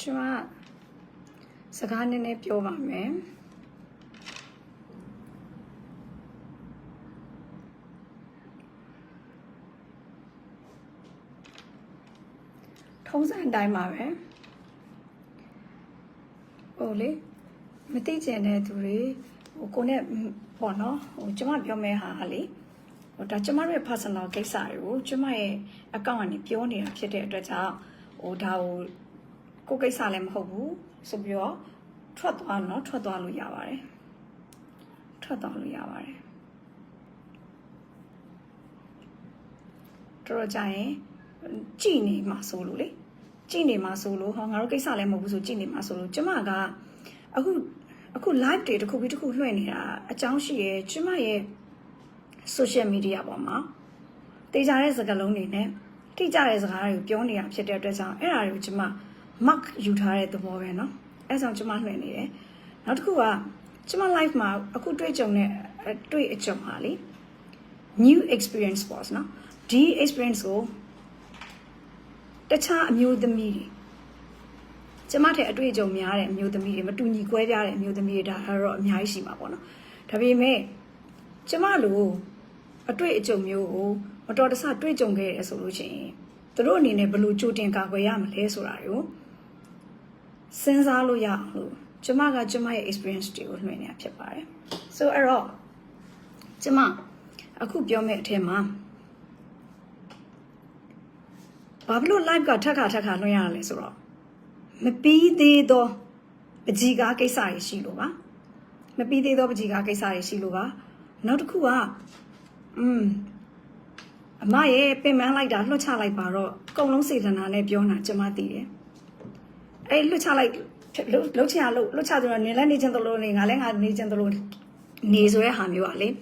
Chuma Saganine Piova me. Thousand Daimare Ole Metichene Turi, Okone Bono, Chuma Piome Hali, or Tachamare personal case, Chuma account Pioni, Piete Dreta, or Tao Coke Salem Hobu, Subio, Trotano, Trotalu Yavare. Trotalu Yavare. Trojae. Genie Masoluli, Genie Masolo, Hongaroke Salem of Genie Masolo, Jamaga, a good live date, a could be to Luenia, a Janshi, Chimae, social media bomber. Deja is a galone, Deja is a Harry, Pionia, Peter Desan, Era, Jama, Mark Utah at the Bovena, as on Jama Luenia. Not Kua, Jama life mark, a good rage on a tree at Jamali. New experience was now. D experience go. That's how amuse the meeting. Jamate a trade of Mia and mute the meeting, but to Niquia and mute the media, her Miaishima. Tabi me Jamalu a trade of Mu, or daughter's a trade of gay solution. The Roni Nebelu shooting Kagoyam, Lesurario. Since Aluya, Jamaga Jamai experience to you, many appear. So, all Jama, a could be your mate, him. Pablo live got Taka Noya Lesora. Maybe they do Bajiga Kesai Shilova. Maybe they do Bajiga Kesai Shilova. Not Kua. My payment like that, Lucha like Baro, Colon Satan and Ebiona Jamati. A Lucha like Lucha, Nilani Gentalone, Alenga Nigentalone, Nizwe Hamuali.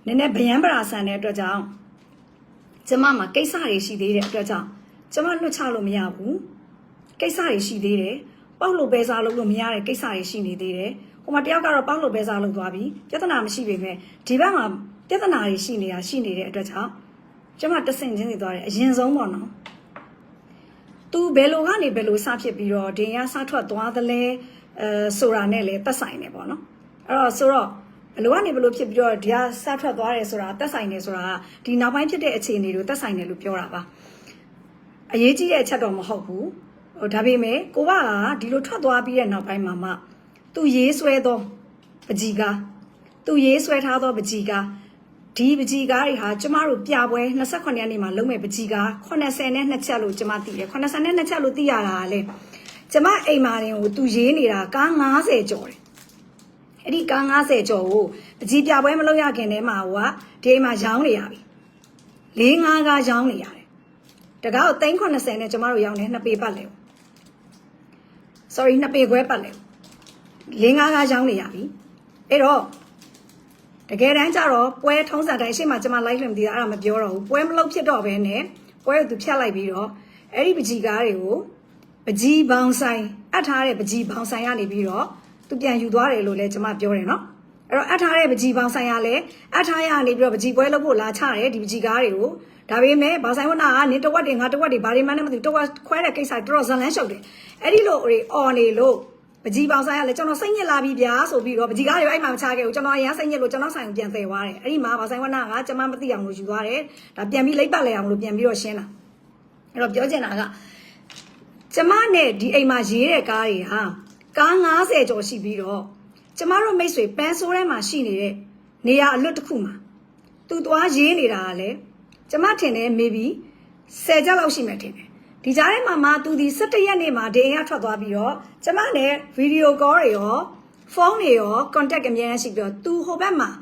Nene Biambra San Edra. Jamama Kesai she did at Jama Luchalo Miabu, Kesai she did it, Paulo Bezalo Lumia, Kesai she needed it, Omatiaga Paulo Bezalo Gabi, Yatanam she be me, Tivama, Yatanari she needed at her. Jama the same in the door, Jinzo Mono. Tu Belohani Belu Sapia Biro, Dea Satwa Duadale, Soranele, Tassine Bono. Sora. Luani Belupia Biro, Dia Satra Dore Sora, Tassine Sora, Dina Pinte de Etini, Tassine Lupiorava. A Yeti at Chadom Hopu, or Tabime, Goa, Dilutra Doabi and not by Mamma. 2 years where though, Bajiga. 2 years where how Bajiga. T. Bajiga, Jamaru Piawe, Nasakonianima, Lume Bajiga, Conasan and Nachalo Jamati, Conasan and Nachalo Tiale. Jama Emarin with 2 years, Gangas a joy. Eddie Gangas a joe, Bajia Wemaloya Genema, Dema Jangliabi. Lingaga Jangliabi. The girl thank on the Senate tomorrow young in a paper. Sorry, in a big weapon. Lingaga Jangliabi. It all. The get answer where Tons that I see much of my life in the Arama Bureau, where Lopia Dovene, where the Piala Bureau, Eddie Bajigario, Baji Bonsai, Atare Baji Bonsayani Bureau, to be a Udare Lule my Bureau. Atare Baji Bonsayale, Atayani Baji Buelo La Tare, Bajigario. Tabime, Basana, Nito what in Hatawadi, Bariman, the was quite a case I draw some land showed. Eddie low, on a low. Bajiba, let you know, sing your labia, so be Bajiga, I'm Tago, Jamaya, sing your Jana Sang, Jante, Wari, Eddie Mama, Sawana, Jamamati, and which you are it, that Biami Lake Ballet, and Rubian Biroshena. Rob Georgiana Jamane, the Amaji, Gary, ha. Gangas edge or she biro. Jamaro makes with pencil and machine, near Lutukuma. Tutua Jenny. Jamatine maybe Sajalo Shimetine. Dijay Mama to the Satayanima de Atwabio, Jamane, video gorio, phone contact and Yanship, 2 Hobama.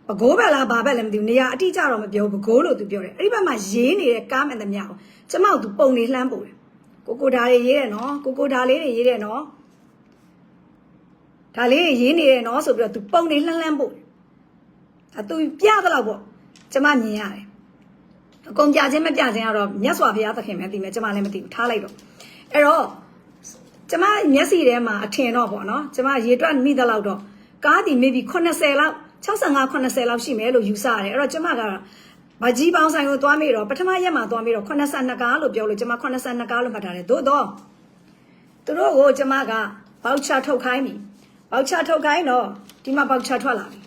A Gobala Babel the Nia teacher of a Biogolo to Bure. Ribama Jenny, come and the meow. Jamal to pony lambo. Coco Dale ye no, Coco Dale ye no. Dale ye and also to pony lambo. A two Piagalabo, Jamania. Con Jazim Jazin, Yaswavia, the him at the Majamality, Talado. Ero Jama Yasirema, a 10 of one, Jama Yedran me the laudo. Gadi maybe Conasela, Chasanga Conasela, she made you say, or Jamaga. Baji bounce I would Domiro, but my Yama Domiro, Conasana Galo, Biolo, Jama Conasana Galo, Patare, do. သူတို့ကိုကျမကဘောက်ချထုတ်ခိုင်းပြီဘောက်ချထုတ်ခိုင်းတော့ဒီမှာဘောက်ချထွက်လာပြီ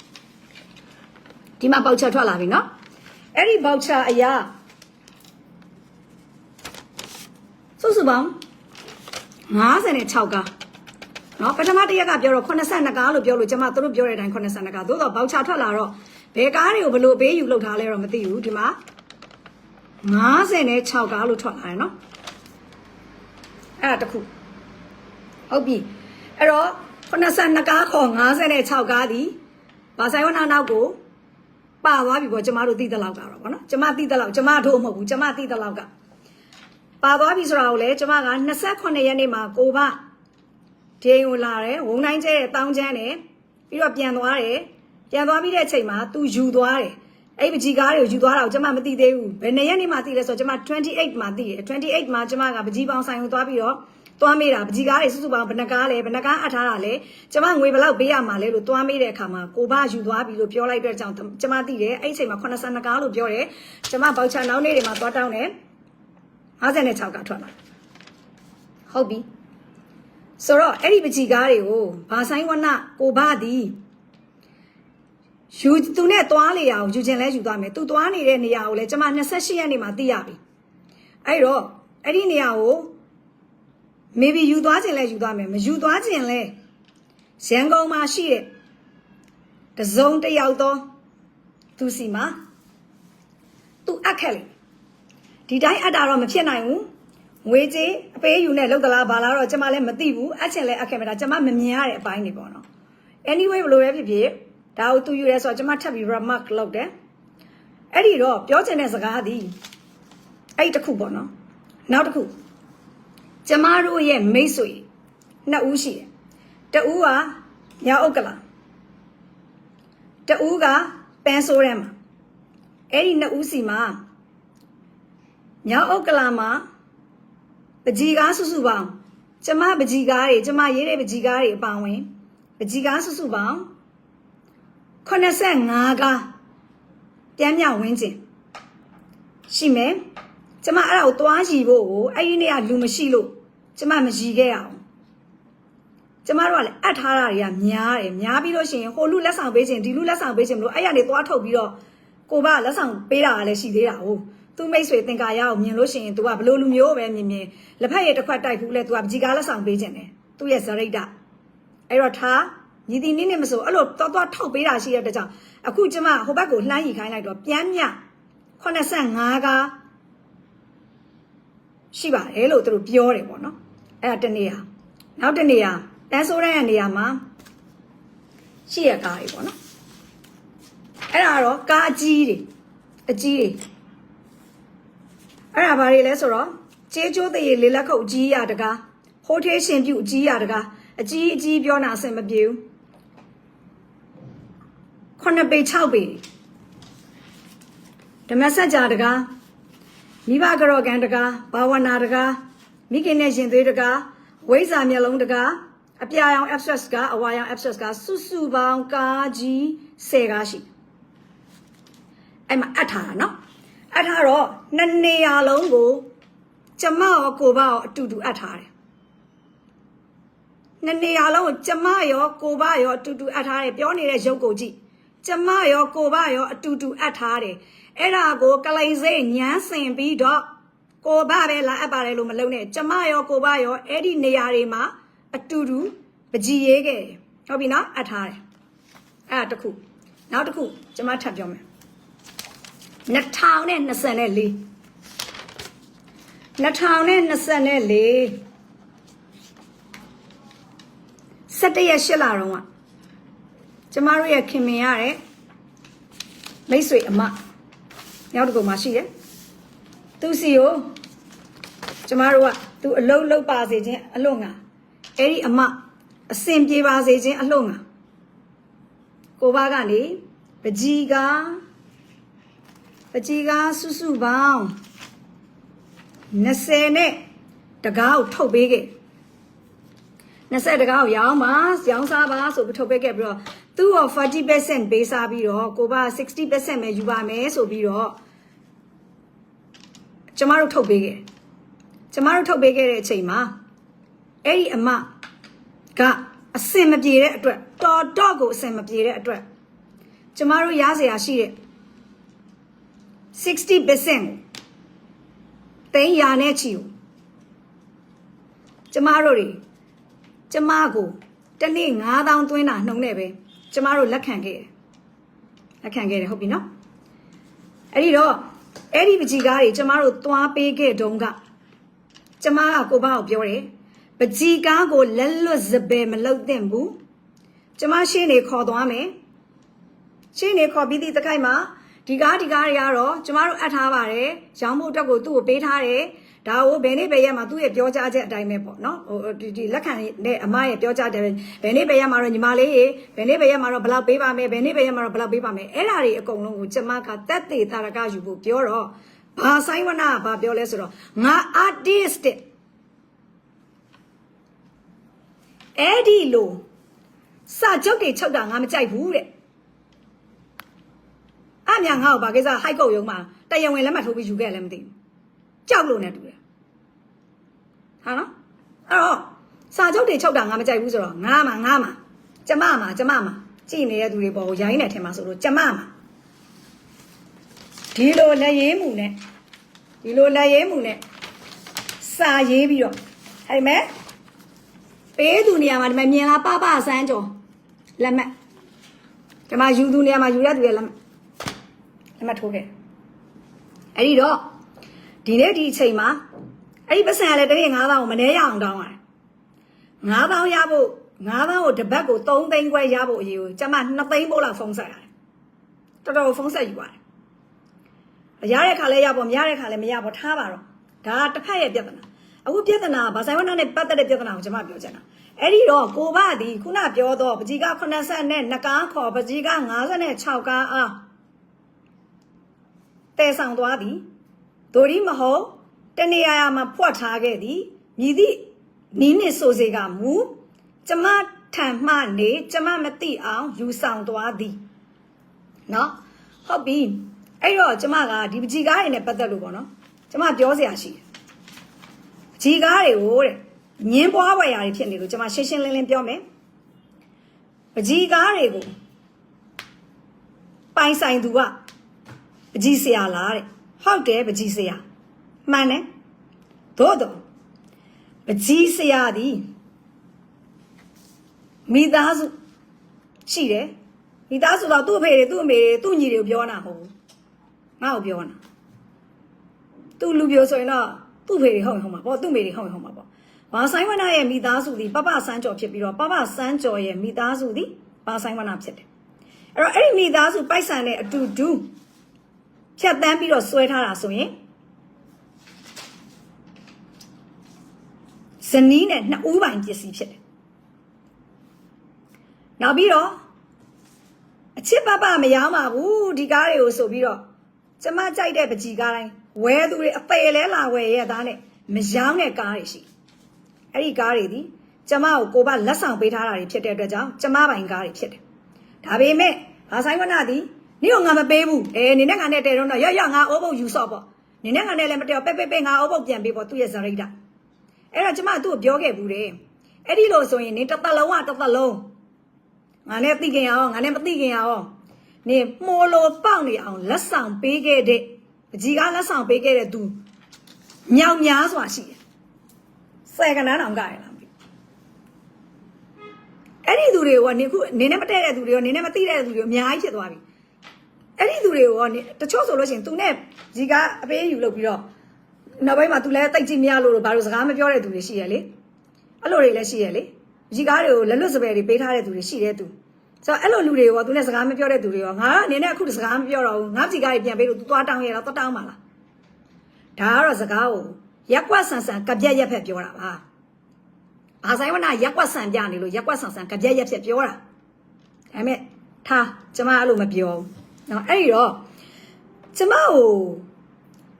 ဒီမှာဘောက်ချထွက်လာပြီနော်အဲ့ဒီဘောက်ချအရာစုစုပေါင်း56ကားနော်ပထမတစ်ရက်ကပြောတော့82ကားလို့ပြောလို့ကျမတို့ပြောတဲ့အတိုင်း82ကားသို့တော့ဘောက်ချထွက်လာတော့ဘယ်ကားတွေကိုဘလို့ပေးယူလုပ်ထားလဲတော့မသိဘူးဒီမှာ56ကားလို့ထွက်လာတယ်နော်အဲ့ဒါတခုဟုတ်ပြီအဲ့တော့82ကားခေါ်56ကားဒီဘာဆိုင်ဝနာနောက်ကိုပါသွားပြီပေါ့ကျမတို့သိတဲ့လောက်ကတော့ဗောနော်ကျမသိတဲ့လောက်ကျမတို့မဟုတ်ဘူးကျမသိတဲ့လောက်ကပါသွားပြီဆိုတာကိုလေကျမက28ရက်နေ့မှာကိုဘဒေးကိုလာတယ်ဝုံတိုင်းကျဲတဲ့တောင်းချမ်းတယ်ပြီးတော့ပြန်သွားတယ်ပြန်သွားပြီးတဲ့အချိန်မှာ तू ယူသွားတယ်အဲ့ပကြီးကားတွေကိုယူသွားတာကိုကျမမသိသေးဘူးဘယ်နှစ်ရက်နေ့မှသိလဲဆိုတော့ကျမ28မှာသိတယ်28မှာကျမကပကြီးပေါင်းဆိုင်ကိုသွားပြီးတော့သွားမေးတာပကြီးကားတွေစုစုပေါင်းဘယ်နှကားလဲဘယ်နှကားအပ်ထားတာလဲကျမငွေဘယ်လောက်ပေးရမှာလဲလို့သွားမေးတဲ့အခါမှာကိုဘယူသွားပြီလို့ပြောလိုက်တဲ့ကြောင့်ကျမသိတယ်အဲ့အချိန်မှာ82ကားလို့ပြောတယ်ကျမဘောက်ချာနောက်နေ့တွေမှာသွားတောင်းတယ်56ကားထွက်လာဟုတ်ပြီဆိုတော့အဲ့ဒီပကြီးကားတွေကိုဘာဆိုင်ဝနကိုဘသည်ယူသူနဲ့သွားလေရအောင်ယူခြင်းလဲယူသွားမယ်သူသွားနေတဲ့နေရာကိုလဲကျမ28ရက်နေ့မှာသိရပြီအဲ့တော့အဲ့ဒီနေရာကို maybe ယူသွားခြင်းလဲယူသွားမယ်မယူသွားခြင်းလဲရန်ကုန်မှာရှိတဲ့တစုံတစ်ယောက်တော့သူစီမှာသူအပ်ခဲ့လေဒီတိုင်းအပ်တာတော့မဖြစ်နိုင်ဘူးငွေကြေးအပေးယူနဲ့လောက်သလားဘာလားတော့ကျမလည်းမသိဘူးအပ်ခြင်းလဲအပ်ခဲ့မှာဒါကျမမမြင်ရတဲ့အပိုင်းတွေပေါ့နော် anyway ဘယ်လိုပဲဖြစ်ဖြစ်ဒါကိုသူယူရဲဆိုတော့ကျမထပ်ပြီး remark လုပ်တယ်အဲ့ဒီတော့ပြောချင်တဲ့စကားသည်အဲ့တခုပေါ့နော်နောက်တစ်ခုကျမတို့ရဲ့မိတ်ဆွေနှစ်ဦးရှိတယ်တဦးကညောင်ဥက္ကလာတဦးကပန်းဆိုးထဲမှာအဲ့ဒီနှစ်ဦးစီမှာညောင်ဥက္ကလာမှာပကြီးကားစုစုပေါင်းကျမပကြီးကားတွေကျမရေးတဲ့ပကြီးကားတွေအပေါင်းဝင်ပကြီးကားစုစုပေါင်း85ကားပြန်မြောက်ဝင်းကျင်ရှိမယ်ကျမအဲ့ဒါကိုသွားရည်ဖို့ကိုအဲ့ဒီနေ့ကလူမရှိလို့ကျမမရည်ခဲ့ရအောင်ကျမတို့ကလည်းအပ်ထားတာတွေကများတယ်များပြီးလို့ရှိရင်ဟိုလူလက်ဆောင်ပေးခြင်းဒီလူလက်ဆောင်ပေးခြင်းမလို့အဲ့ရနေသွားထုတ်ပြီးတော့ကိုဘလက်ဆောင်ပေးတာကလည်းရှိသေးတာဟုတ်သူမိတ်ဆွေသင်္ကာရအောင်မြင်လို့ရှိရင် तू ကဘလို့လူမျိုးပဲမြင်လက်ဖက်ရည်တစ်ခွက်တိုက်ဘူးလဲ तू ကပကြီးကားလက်ဆောင်ပေးခြင်းတယ်သူ့ရဲ့ဇရိတ်တအဲ့တော့ထားညီတီနည်းနည်းမဆိုအဲ့လိုသွားထုတ်ပေးတာရှိတဲ့အတွက်ကြောင့်အခုကျမဟိုဘက်ကိုလှမ်းရီခိုင်းလိုက်တော့ပြန်မြ85ကားရှိပါတယ်လို့သူတို့ပြောတယ်ပေါ့နော်အဲ့ဒါတနေရာနောက်တနေရာတန်းဆိုးတဲ့နေရာမှာရှိရကားတွေပေါ့နော်အဲ့ဒါတော့ကားအကြီးတွေအဲ့ဒါဘာတွေလဲဆိုတော့ကျေးကျိုးတရေလေးလက်ခုပ်အကြီးရတကားဟိုးထေးရှင်ပြုတ်အကြီးရတကားအကြီးပြောတာအဆင်မပြေဘူး9ပေ6ပေဓမ္မစကြာတကားမိဘကရောကန်တကားဘာဝနာတကားမိခင်နဲ့ရှင်သွေးတကားဝိဇ္ဇာမျက်လုံးတကားအပြာရောင် abstract ကအဝါရောင် abstract ကစုစုပေါင်းကားကြီး10ကားရှိအဲ့မှာအပ်ထားတာနော်အပ်ထားတော့နှစ်နေရာလုံးကိုကျမရောကိုဘရောအတူတူအပ်ထားတယ်နှစ်နေရာလုံးကိုကျမရောကိုဘရောအတူတူအပ်ထားတယ်ပြောနေတဲ့ရုပ်ကိုကြည့်ကျမရောကိုဘရောအတူတူအပ်ထားတယ်အဲ့ဒါကိုကလိန်စိတ်ညမ်းစင်ပြီးတော့ကိုဘပဲလာအပ်ပါတယ်လို့မလုပ်နဲ့ကျမရောကိုဘရောအဲ့ဒီနေရာတွေမှာအတူတူပကြီးရေးခဲ့တယ်ဟုတ်ပြီနော်အပ်ထားတယ်အဲ့ဒါတစ်ခုနောက်တစ်ခုကျမထပ်ပြောမယ်2024 17ရက်8လတော့ကကျမတို့ရဲ့ခင်မင်ရတဲ့မိတ်ဆွေအမရောက်တကူမှရှိတယ်သူစီကိုကျမတို့ကသူအလုံးလုံးပါစေခြင်းအလို့ငါအဲ့ဒီအမအစင်ပြေပါစေခြင်းအလို့ငါကိုဘကနေပကြီးကားစုစုပေါင်း20နဲ့တကားကိုထုတ်ပေးခဲ့20တကားကိုရောင်းစားပါဆိုပြီးထုတ်ပေးခဲ့ပြီးတော့သူ့ကို 40% ပေးစားပြီးတော့ကိုဘ 60% ပဲယူပါမယ်ဆိုပြီးတော့ကျမတို့ထုတ်ပေးခဲ့တဲ့အချိန်မှာ အဲ့ဒီအမကအစင်မပြေတဲ့အတွက်တော်တော့ကိုအစင်မပြေတဲ့အတွက်ကျမတို့ရစရာရှိတဲ့ 60% တိန်ရနဲ့ချီကိုကျမတို့တွေကျမကိုတနေ့9000သွင်းတာနှုံနဲ့ပဲကျမတို့လက်ခံခဲ့တယ်ဟုတ်ပြီနော်အဲ့ဒီတော့အဲ့ဒီပကြီးကားတွေကျမတို့သွားပေးခဲ့တုန်းကကျမကကိုဘောက်ပြောတယ်ပကြီးကားကိုလက်လွတ်စပယ်မလုပ်သင့်ဘူးကျမရှင်းနေခေါ်သွားမယ်ရှင်းနေခေါ်ပြီးသည့်တခိုက်မှာဒီကားတွေကတော့ကျမတို့အပ်ထားပါတယ်ရောင်းဖို့အတွက်ကိုသူ့ကိုပေးထားတယ်ဒါကိုဘယ်နေ့ပဲရက်မှာသူ့ရဲ့ပြောကြားချက်အတိုင်းပဲပေါ့နော်ဟိုဒီလက်ခံတဲ့အမရဲ့ပြောကြားတယ်ဘယ်နေ့ပဲရက်မှာတော့ညီမလေးရေဘယ်နေ့ပဲရက်မှာတော့ဘယ်လောက်ပေးပါမယ်ဘယ်နေ့ပဲရက်မှာတော့ဘယ်လောက်ပေးပါမယ်အဲ့ဒါတွေအကုန်လုံးကိုကျမကတက်သေးတာရကယူဖို့ပြောတော့ဘာဆိုင်ဝနာကဘာပြောလဲဆိုတော့ငါ artist အဲ့ဒီလိုစာချုပ်တွေချုပ်တာငါမကြိုက်ဘူးတဲ့အမြငါ့ကိုဘာကိစ္စဟိုက်ကုတ်ရုံမှာတရားဝင်လက်မှတ်ထိုးပြီးယူခဲ့လည်းမသိဘူးကြောက်လို့နဲ့တူတယ်ဟာနော်အဲ့တော့စာချုပ်တွေချုပ်တာငါမကြိုက်ဘူးဆိုတော့ငါမှကျမမှကြည်နေတဲ့သူတွေပေါ်ကိုရိုင်းနေထင်မှာဆိုလို့ကျမမှဒီလိုလက်ရေးမှုနဲ့စာရေးပြီးတော့အဲ့မဲ့ပေးသူနေရာမှာဒီမှာမြင်လားပစမ်းကြော်လက်မှတ်ဒီမှာယူသူနေရာမှာယူရသူရဲ့လက်မှတ်ထိုးခဲ့အဲ့ဒီတော့ဒီနေ့ဒီအချိန်မှာအဲ့ဒီပတ်စံကလည်းတနေ့9000ကိုမနှဲရအောင်တောင်းရတယ်9000ရဖို့9000ကိုတစ်ပတ်ကို3သိန်းခွဲရဖို့အရေးကိုကျမ2သိန်းပို့လောက်ဖုန်းဆက်ရတယ်တော်တော်ဖုန်းဆက်ယူရတယ်ရတဲ့ခါလဲရဖို့မရတဲ့ခါလဲမရဖို့ထားပါတော့ဒါကတစ်ဖက်ရဲ့ပြဿနာအခုပြဿနာကဘာဆိုင်ဝနာနဲ့ပတ်သက်တဲ့ပြဿနာကိုကျမပြောချင်တာအဲ့ဒီတော့ကိုဘဒီခုနပြောတော့ပကြီးက80နဲ့2ကားခေါ်ပကြီးက56ကားအောင်တဲဆောင်သွားသည်ဒိုရီမဟုတ်တနေရာမှာဖွက်ထားခဲ့သည်မြည်သည့်နီးနစ်ဆိုစေကမူကျမထံမှနေကျမမသိအောင်ယူဆောင်သွားသည်နော်ဟုတ်ပြီအဲ့တော့ကျမကဒီပကြီးကားတွေနဲ့ပတ်သက်လို့ပေါ့နော်ကျမပြောစရာရှိတယ်ပကြီးကားတွေကိုတဲ့ညင်းပွားဝယ်ရာတွေဖြစ်နေလို့ကျမရှင်းရှင်းလင်းလင်းပြောမယ်ပကြီးကားတွေကိုပိုင်ဆိုင်သူကပကြီးဆရာလားတဲ့ဟုတ်တယ်ပကြီးဆရာမှန်တယ်သို့တော့ပကြီးဆရာသည်မိသားစုရှိတယ်မိသားစုတော့သူ့အဖေတွေသူ့အမေတွေသူ့ညီတွေကိုပြောတာမဟုတ်ဘူးငါ့ကိုပြောတာသူ့လူပြောဆိုရင်တော့သူ့ဖေတွေဟုတ်မှာပေါ့သူ့မေတွေဟုတ်မှာပေါ့ဘာဆိုင်ဝနာရဲ့မိသားစုသည်ပပစန်းကျော်ဖြစ်ပြီးတော့ပပစန်းကျော်ရဲ့မိသားစုသည်ဘာဆိုင်ဝနာဖြစ်တယ်အဲ့တော့အဲ့ဒီမိသားစုပိုက်ဆံနဲ့အတူတူဖြတ်တန်းပြီးတော့ဆွဲထားတာဆိုရင်ဇနီးနဲ့2ဦးပိုင်ပစ္စည်းဖြစ်တယ်နောက်ပြီးတော့အချစ်ပပမရောင်းပါဘူးဒီကားတွေကိုဆိုပြီးတော့ကျမကြိုက်တဲ့ပကြီးကားတိုင်းဝဲသူတွေအပေလဲလာဝဲရဲ့သားနဲ့မရောင်းတဲ့ကားတွေရှိအဲ့ဒီကားတွေဒီကျမကိုဘလက်ဆောင်ပေးထားတာတွေဖြစ်တဲ့အတွက်ကြောင့်ကျမပိုင်ကားတွေဖြစ်တယ်ဒါပေမဲ့ဘာဆိုင်ဝနာသည်နင်ကငါမပေးဘူးနင်နဲ့ငါနဲ့တဲတော့ရငါအိုးပုတ်ယူဆော့ပေါ့နင်နဲ့ငါနဲ့လည်းမတဲပဲငါအိုးပုတ်ပြန်ပေးပေါ့သူ့ရဲ့ဇရိတ်တာအဲ့တော့ကျမသူ့ကိုပြောခဲ့ဘူးတယ်အဲ့ဒီလိုဆိုရင်နင်တစ်သက်လုံးငါနဲ့သိခင်အောင်ငါနဲ့မသိခင်အောင်နင်မှိုလိုပေါက်နေအောင်လက်ဆောင်ပေးခဲ့တဲ့ပကြီးကလက်ဆောင်ပေးခဲ့တဲ့သူမြောင်များစွာရှိတယ်ဆယ်ကနန်းအောင်ကြရလားအဲ့ဒီသူတွေကနင်ခုနင်နဲ့မတည့်တဲ့သူတွေရောနင်နဲ့မသိတဲ့သူတွေရောအများကြီးဖြစ်သွားပြီအဲ့ဒီသူတွေကိုရောတချို့ဆိုလို့ရှိရင်သူနဲ့ကြီးကအပေးယူလုပ်ပြီးတော့နောက်ပိုင်းမှာသူလည်းတိတ်ကြည့်မရလို့ဘာလို့စကားမပြောတဲ့သူတွေရှိရလေအဲ့လိုတွေလည်းရှိရလေကြီးကားတွေကိုလက်လွတ်စပယ်တွေပေးထားတဲ့သူတွေရှိတဲ့သူဆိုတော့အဲ့လိုလူတွေရောသူနဲ့စကားမပြောတဲ့သူတွေရောငါကနေနဲ့အခုစကားမပြောတော့ဘူးငါကြီးကားတွေပြန်ပေးလို့သူသွားတောင်းရတော့တောင်းပါလားဒါကတော့စကားကိုရက်ကွက်ဆန်ဆန်ကပြက်ရက်ဖက်ပြောတာပါဘာဆိုင်ဝနာရက်ကွက်ဆန်ပြနေလို့ရက်ကွက်ဆန်ဆန်ကပြက်ရက်ဖက်ပြောတာဒါပေမဲ့ထားကျမအဲ့လိုမပြောဘူးနော်အဲ့ဒီတော့ကျမကို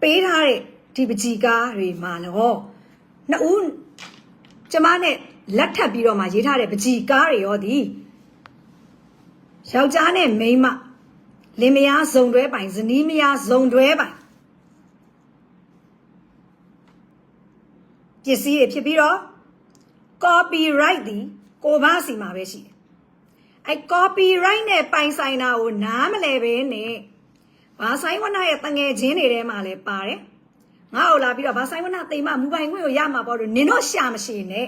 ပေးထားတဲ့ဒီပကြီးကားတွေမှာတော့နှစ်ဦးကျမနဲ့လက်ထပ်ပြီးတော့မှရေးထားတဲ့ပကြီးကားတွေရောဒီယောက်ျားနဲ့မိန်းမလင်မယားဇုံတွဲပိုင်ဇနီးမယားဇုံတွဲပိုင်ပစ္စည်းတွေဖြစ်ပြီးတော့ copyright ဒီကိုဘာစီမှာပဲရှိတယ်အဲ copyright နဲ့ပိုင်ဆိုင်တာကိုနားမလဲပဲနဲ့ဘာဆိုင်ဝနာရဲ့တငယ်ချင်းတွေထဲမှာလည်းပါတယ်ငါ့ကိုလာပြီးတော့ဘာဆိုင်ဝနာတိမ်မမူပိုင်ခွင့်ကိုရမှာပေါ့လို့နင်တို့ရှာမရှိနဲ့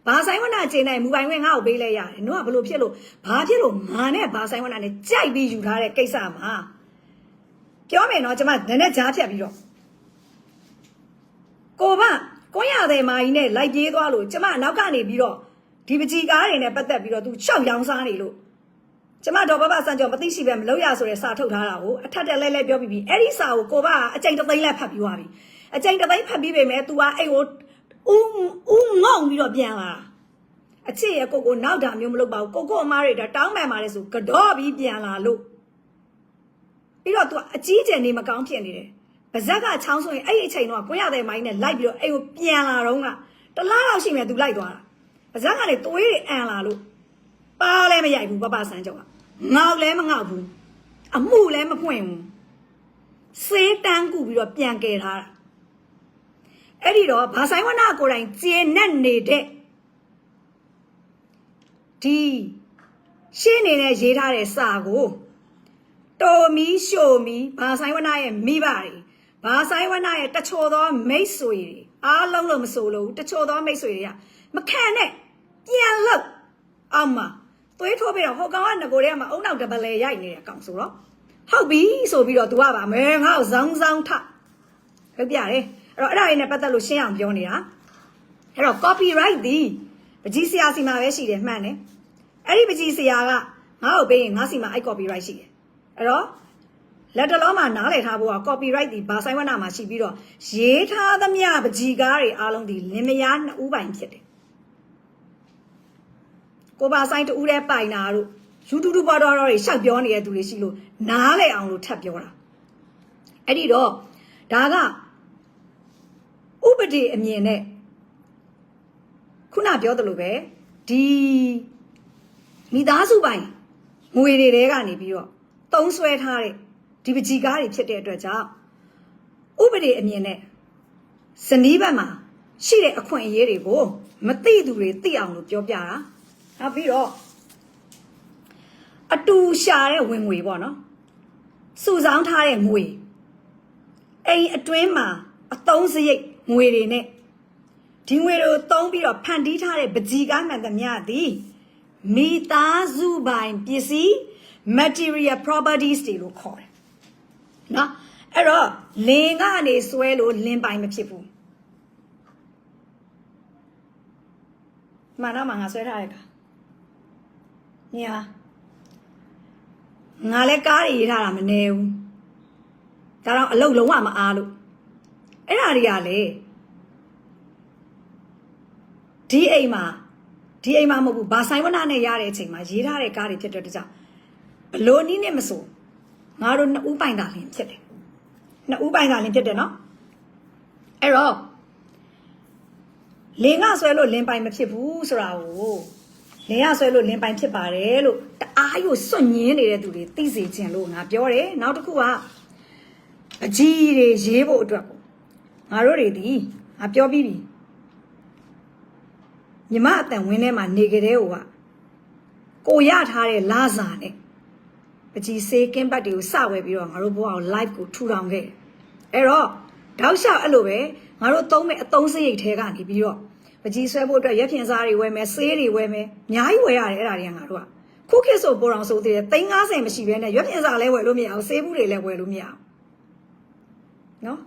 ဘာဆိုင်ဝနာချိန်တိုင်းမူပိုင်ခွင့်ငါ့ကိုပေးလဲရတယ်နင်ကဘလို့ဖြစ်လို့ဘာဖြစ်လို့ငါနဲ့ဘာဆိုင်ဝနာနဲ့ကြိုက်ပြီးယူထားတဲ့ကိစ္စမှာပြောမယ်နော်ကျွန်မနည်းနည်းကြားဖြတ်ပြီးတော့ကိုကကိုရတဲ့မာကြီးနဲ့လိုက်ပြေးသွားလို့ကျမနောက်ကနေပြီးတော့ဒီပကြီးကားတွေနဲ့ပတ်သက်ပြီးတော့သူရှောက်ရောင်းစားနေလို့ကျမတော့ဘဘစံကြောမသိရှိပဲမလုပ်ရဆိုတဲ့စာထုတ်ထားတာကိုအထက်တက်လဲလဲပြောပြီးအဲ့ဒီစာကိုကိုကအကြိမ်တစ်သိန်းလက်ဖတ်ပြီးသွားပြီအကြိမ်တစ်သိန်းဖတ်ပြီးပေမဲ့ तू ကအဲ့ကိုဦးငေါ့ပြီးတော့ပြန်လာအချစ်ရဲ့ကိုနောက်တာမျိုးမလုပ်ပါဘူးကိုအမားတွေတောင်းပန်ပါတယ်ဆိုကတော့ပြီးပြန်လာလို့ပြီးတော့ तू အကြီးကျယ်နေမကောင်းဖြစ်နေတယ်ပါဇက်ကချောင်းဆိုရင်အဲ့ဒီအချိန်တော့ကိုရတဲ့မိုင်းနဲ့လိုက်ပြီးတော့အဲ့ကိုပြန်လာတော့ကတလားလောက်ရှိမယ် तू လိုက်သွားတာပါဇက်ကနေသွေးတွေအန်လာလို့ပါလည်းမရိုက်ဘူးပပဆန်းကြောင့်ငေါက်လည်းမငေါက်ဘူးအမှုလည်းမဖွင့်ဘူးစေးတန်းကူပြီးတော့ပြန်ကယ်ထားတာအဲ့ဒီတော့ဘာဆိုင်ဝနာကိုယ်တိုင်ကျင်းနဲ့နေတဲ့ဒီရှင်းနေတဲ့ရေးထားတဲ့စာကိုတော်မီရှိုမီဘာဆိုင်ဝနာရဲ့မိဘတွေဘာဆိုင်ဝနာရဲ့တချို့သောမိတ်ဆွေတွေအားလုံးလို့မဆိုလို့တချို့သောမိတ်ဆွေတွေကမခံနဲ့ပြန်လို့အောင်မသွေးထိုးပြီးတော့ဟိုကောင်ကငကိုတွေကမှအုံနောက်တပလဲရိုက်နေတဲ့အကောင်ဆိုတော့ဟုတ်ပြီဆိုပြီးတော့ तू ကပါမဲငါ့ကိုဇောင်းဇောင်းထဟုတ်ပြတယ်အဲ့တော့အဲ့ဒါလေးနဲ့ပတ်သက်လို့ရှင်းအောင်ပြောနေတာအဲ့တော့ copyright ဒီပကြီးဆရာစီမှာပဲရှိတယ်မှန်တယ်အဲ့ဒီပကြီးဆရာကငါ့ကိုပေးရင်ငါစီမှာအဲ့ copyright ရှိတယ်အဲ့တော့လက်တလုံးမှာနားလည်ထားဖို့က copyright ဒီဘာဆိုင်ဝနာမှာရှိပြီးတော့ရေးထားသမျှပကြီးကားတွေအားလုံးဒီလင်မယားနှစ်ဦးပိုင်ဖြစ်တယ်ကိုပါဆိုင်တူတဲ့ပိုင်တာတို့ယူတူတူပေါ်တော်တွေရှောက်ပြောနေတဲ့သူတွေရှိလို့နားလဲအောင်လို့ထပ်ပြောတာအဲ့ဒီတော့ဒါကဥပဒေအမြင်နဲ့ခုနပြောသလိုပဲဒီမိသားစုပိုင်ငွေတွေတဲကနေပြီးတော့တုံးဆွဲထားတဲ့ဒီပကြီးကားတွေဖြစ်တဲ့အတွက်ကြောင့်ဥပဒေအမြင်နဲ့ဇနီးဘက်မှာရှိတဲ့အခွင့်အရေးတွေကိုမသိသူတွေသိအောင်လို့ပြောပြတာနောက်ပြီးတော့အတူရှာတဲ့ဝင်ငွေပေါ့နော်စုဆောင်းထားတဲ့ငွေအိမ်အတွင်းမှာအသုံးစရိတ်ငွေတွေနဲ့ဒီငွေတွေကိုသုံးပြီးတော့ဖန်တီးထားတဲ့ပကြီးကားမှန်သမျှသည်မိသားစုပိုင်ပစ္စည်း material properties တွေလို့ခေါ်တယ်နော်အဲ့တော့လင်ကနေဆွဲလို့လင်ပိုင်မဖြစ်ဘူးမှန်တော့မှငါဆွဲထားတဲ့ကညာငါလည်းကားတွေရေးထားတာမနေဘူးဒါတော့အလုပ်လုံးဝမအားလို့အဲ့ဒါတွေကလေဒီအိမ်မှာမဟုတ်ဘူးဘာဆိုင်ဝနာနဲ့ရတဲ့အချိန်မှာရေးထားတဲ့ကားတွေဖြစ်တဲ့တကြောင်ဘလို့နည်းနဲ့မဆိုငါတို့နှစ်ဦးပိုင်တာလင်းဖြစ်တယ်နှစ်ဦးပိုင်တာလင်းဖြစ်တယ်နော်အဲ့တော့လင်ကဆွဲလို့လင်ပိုင်မဖြစ်ဘူးဆိုတာကိုလင်ရဆွဲလို့လင်ပိုင်ဖြစ်ပါတယ်လို့တအားကိုစွန့်ညင်းနေတဲ့သူတွေသိစေခြင်းလို့ငါပြောတယ်နောက်တစ်ခုကအကြီးတွေရေးဖို့အတွက်ပေါ့ငါတို့တွေဒီငါပြောပြီးပြီညီမအတန်ဝင်းထဲမှာနေကြတဲ့ဟိုကကိုရထားတဲ့လာစာနဲ့ပကြီးစေးကင်းပတ်တွေကိုစဝဲပြီးတော့ငါတို့ဘဝကို live ကိုထူထောင်ခဲ့အဲ့တော့တောက်လျှောက်အဲ့လိုပဲငါတို့သုံးမဲ့အသုံးစရိတ်ထဲကနေပြီးတော့ပကြီးဆွဲဖို့အတွက်ရက်ဖြင်စားတွေဝယ်မယ်ဆေးတွေဝယ်မယ်အများကြီးဝယ်ရတယ်အဲ့ဒါတွေကငါတို့ကခုခေတ်ဆိုပိုတော်ဆိုသေးတယ်350မရှိဘဲနဲ့ရက်ဖြင်စားလည်းဝယ်လို့မရအောင်ဆေးဘူးတွေလည်းဝယ်လို့မရအောင်နော်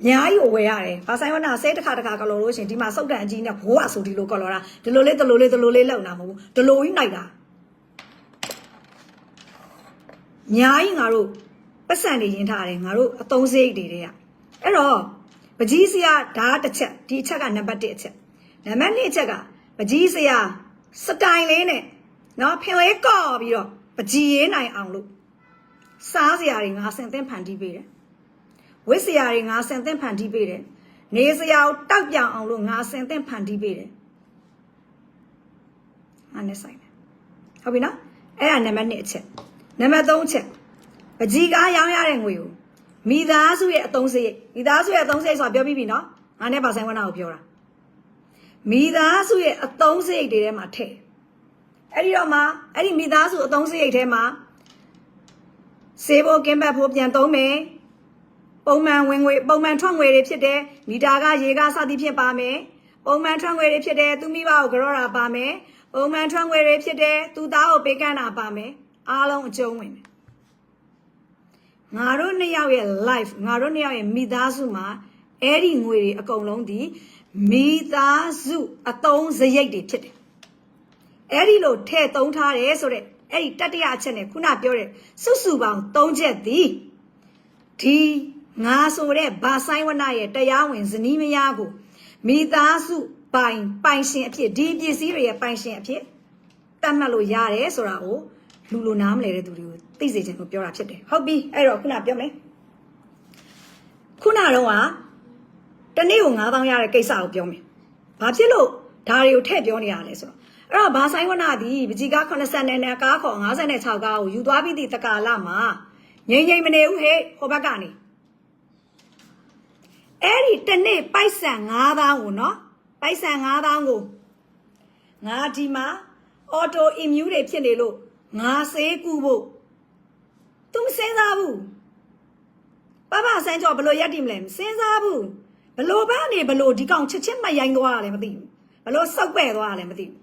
အများကြီးကိုဝယ်ရတယ်ဘာဆိုင်ဝနာဆေးတစ်ခါကလော်လို့ရှင်ဒီမှာစုတ်တန်အကြီးနဲ့ဘိုးကဆိုဒီလိုကလော်တာဒီလိုလေးလောက်နာမဟုတ်ဘူးဒီလိုကြီးနိုင်တာအများကြီးငါတို့ပတ်စံနေရင်ထားတယ်ငါတို့အသုံးစရိတ်တွေတဲ့အဲ့တော့ပကြီးစရာဒါတစ်ချက်ဒီအချက်ကနံပါတ်1အချက်နံပါတ်2အချက်ကပကြီးစရာစတိုင်လေးနဲ့နော်ဖင်လေးကော့ပြီးတော့ပကြီးရေးနိုင်အောင်လို့စားစရာတွေငါဆင်သင့်ဖန်တီးပေးတယ်ဝစ်စရာတွေငါဆင်သင့်ဖန်တီးပေးတယ်နေစရာကိုတောက်ပြောင်အောင်လို့ငါဆင်သင့်ဖန်တီးပေးတယ်အားနဲ့ဆိုင်တယ်ဟုတ်ပြီနော်အဲ့ဒါနံပါတ်2အချက်နံပါတ်3အချက်ပကြီးကားရောင်းရတဲ့ငွေကိုမိသားစုရဲ့အသုံးစရိတ်ဆိုတာပြောပြီးပြီနော်ငါနဲ့ပါဆိုင်ဝနာကိုပြောတာ မိသားစုရဲ့အသုံးစရိတ်တွေထဲမှာထည့်အဲ့ဒီတော့မှအဲ့ဒီမိသားစုအသုံးစရိတ်ထဲမှာစေဖို့ကင်းဘတ်ဖို့ပြန်သုံးမယ်ပုံမှန်ဝင်ငွေပုံမှန်ထွက်ငွေတွေဖြစ်တဲ့မီတာကရေကစသည်ဖြစ်ပါမယ်ပုံမှန်ထွက်ငွေတွေဖြစ်တဲ့သူမိဘကိုကြောတာပါမယ်ပုံမှန်ထွက်ငွေတွေဖြစ်တဲ့သူသားကိုပေးကမ်းတာပါမယ်အားလုံးအကျုံးဝင်မယ်ငါတို့နှစ်ယောက်ရဲ့ life ငါတို့နှစ်ယောက်ရဲ့မိသားစုမှာအဲ့ဒီငွေတွေအကုန်လုံးဒီမိသားစုအသုံးစရိတ်တွေဖြစ်တယ်အဲ့ဒီလိုထည့်သုံးထားတယ်ဆိုတော့အဲ့ဒီတတိယအချက်နဲ့ခုနပြောတဲ့စုစုပေါင်း3ချက်သည်ဒီငါဆိုတဲ့ဘာဆိုင်ဝနရဲ့တရားဝင်ဇနီးမယားကိုမိသားစုပိုင်ရှင်အဖြစ်ဒီပစ္စည်းတွေရဲ့ပိုင်ရှင်အဖြစ်တတ်မှတ်လို့ရတယ်ဆိုတာကိုလူလိုနားမလဲတဲ့သူတွေကိုသိစေချင်လို့ပြောတာဖြစ်တယ်ဟုတ်ပြီအဲ့တော့ခုနပြောမယ်ခုနတော့ကတနေ့ကို9000ရတဲ့ကိစ္စကိုပြောမယ်ဘာဖြစ်လို့ဒါတွေကိုထည့်ပြောနေရလဲဆိုတော့အဲ့တော့ဘာဆိုင်ဝနသည်ပကြီးကား80နဲ့ကားခေါ်56ကားကိုယူသွားပြီးသည့်တကာလမှာငိမ့်မနေဘူးဟဲ့ဟိုဘက်ကနေအဲ့ဒီတနေ့ပိုက်ဆံ9000ကိုနော်ပိုက်ဆံ9000ကိုငါဒီမှာအော်တိုအင်မြူတွေဖြစ်နေလို့ငါဆေးကူဖို့သူမစင်းစားဘူးပပဆန်းကျော်ဘလို့ရက်တိမလဲမစင်းစားဘူးဘလို့ဘာနေဘလို့ဒီကောင်ချက်ချင်းမရိုင်းသွားရတယ်မသိဘူးဘလို့စောက်ပဲ့သွားရတယ်မသိဘူး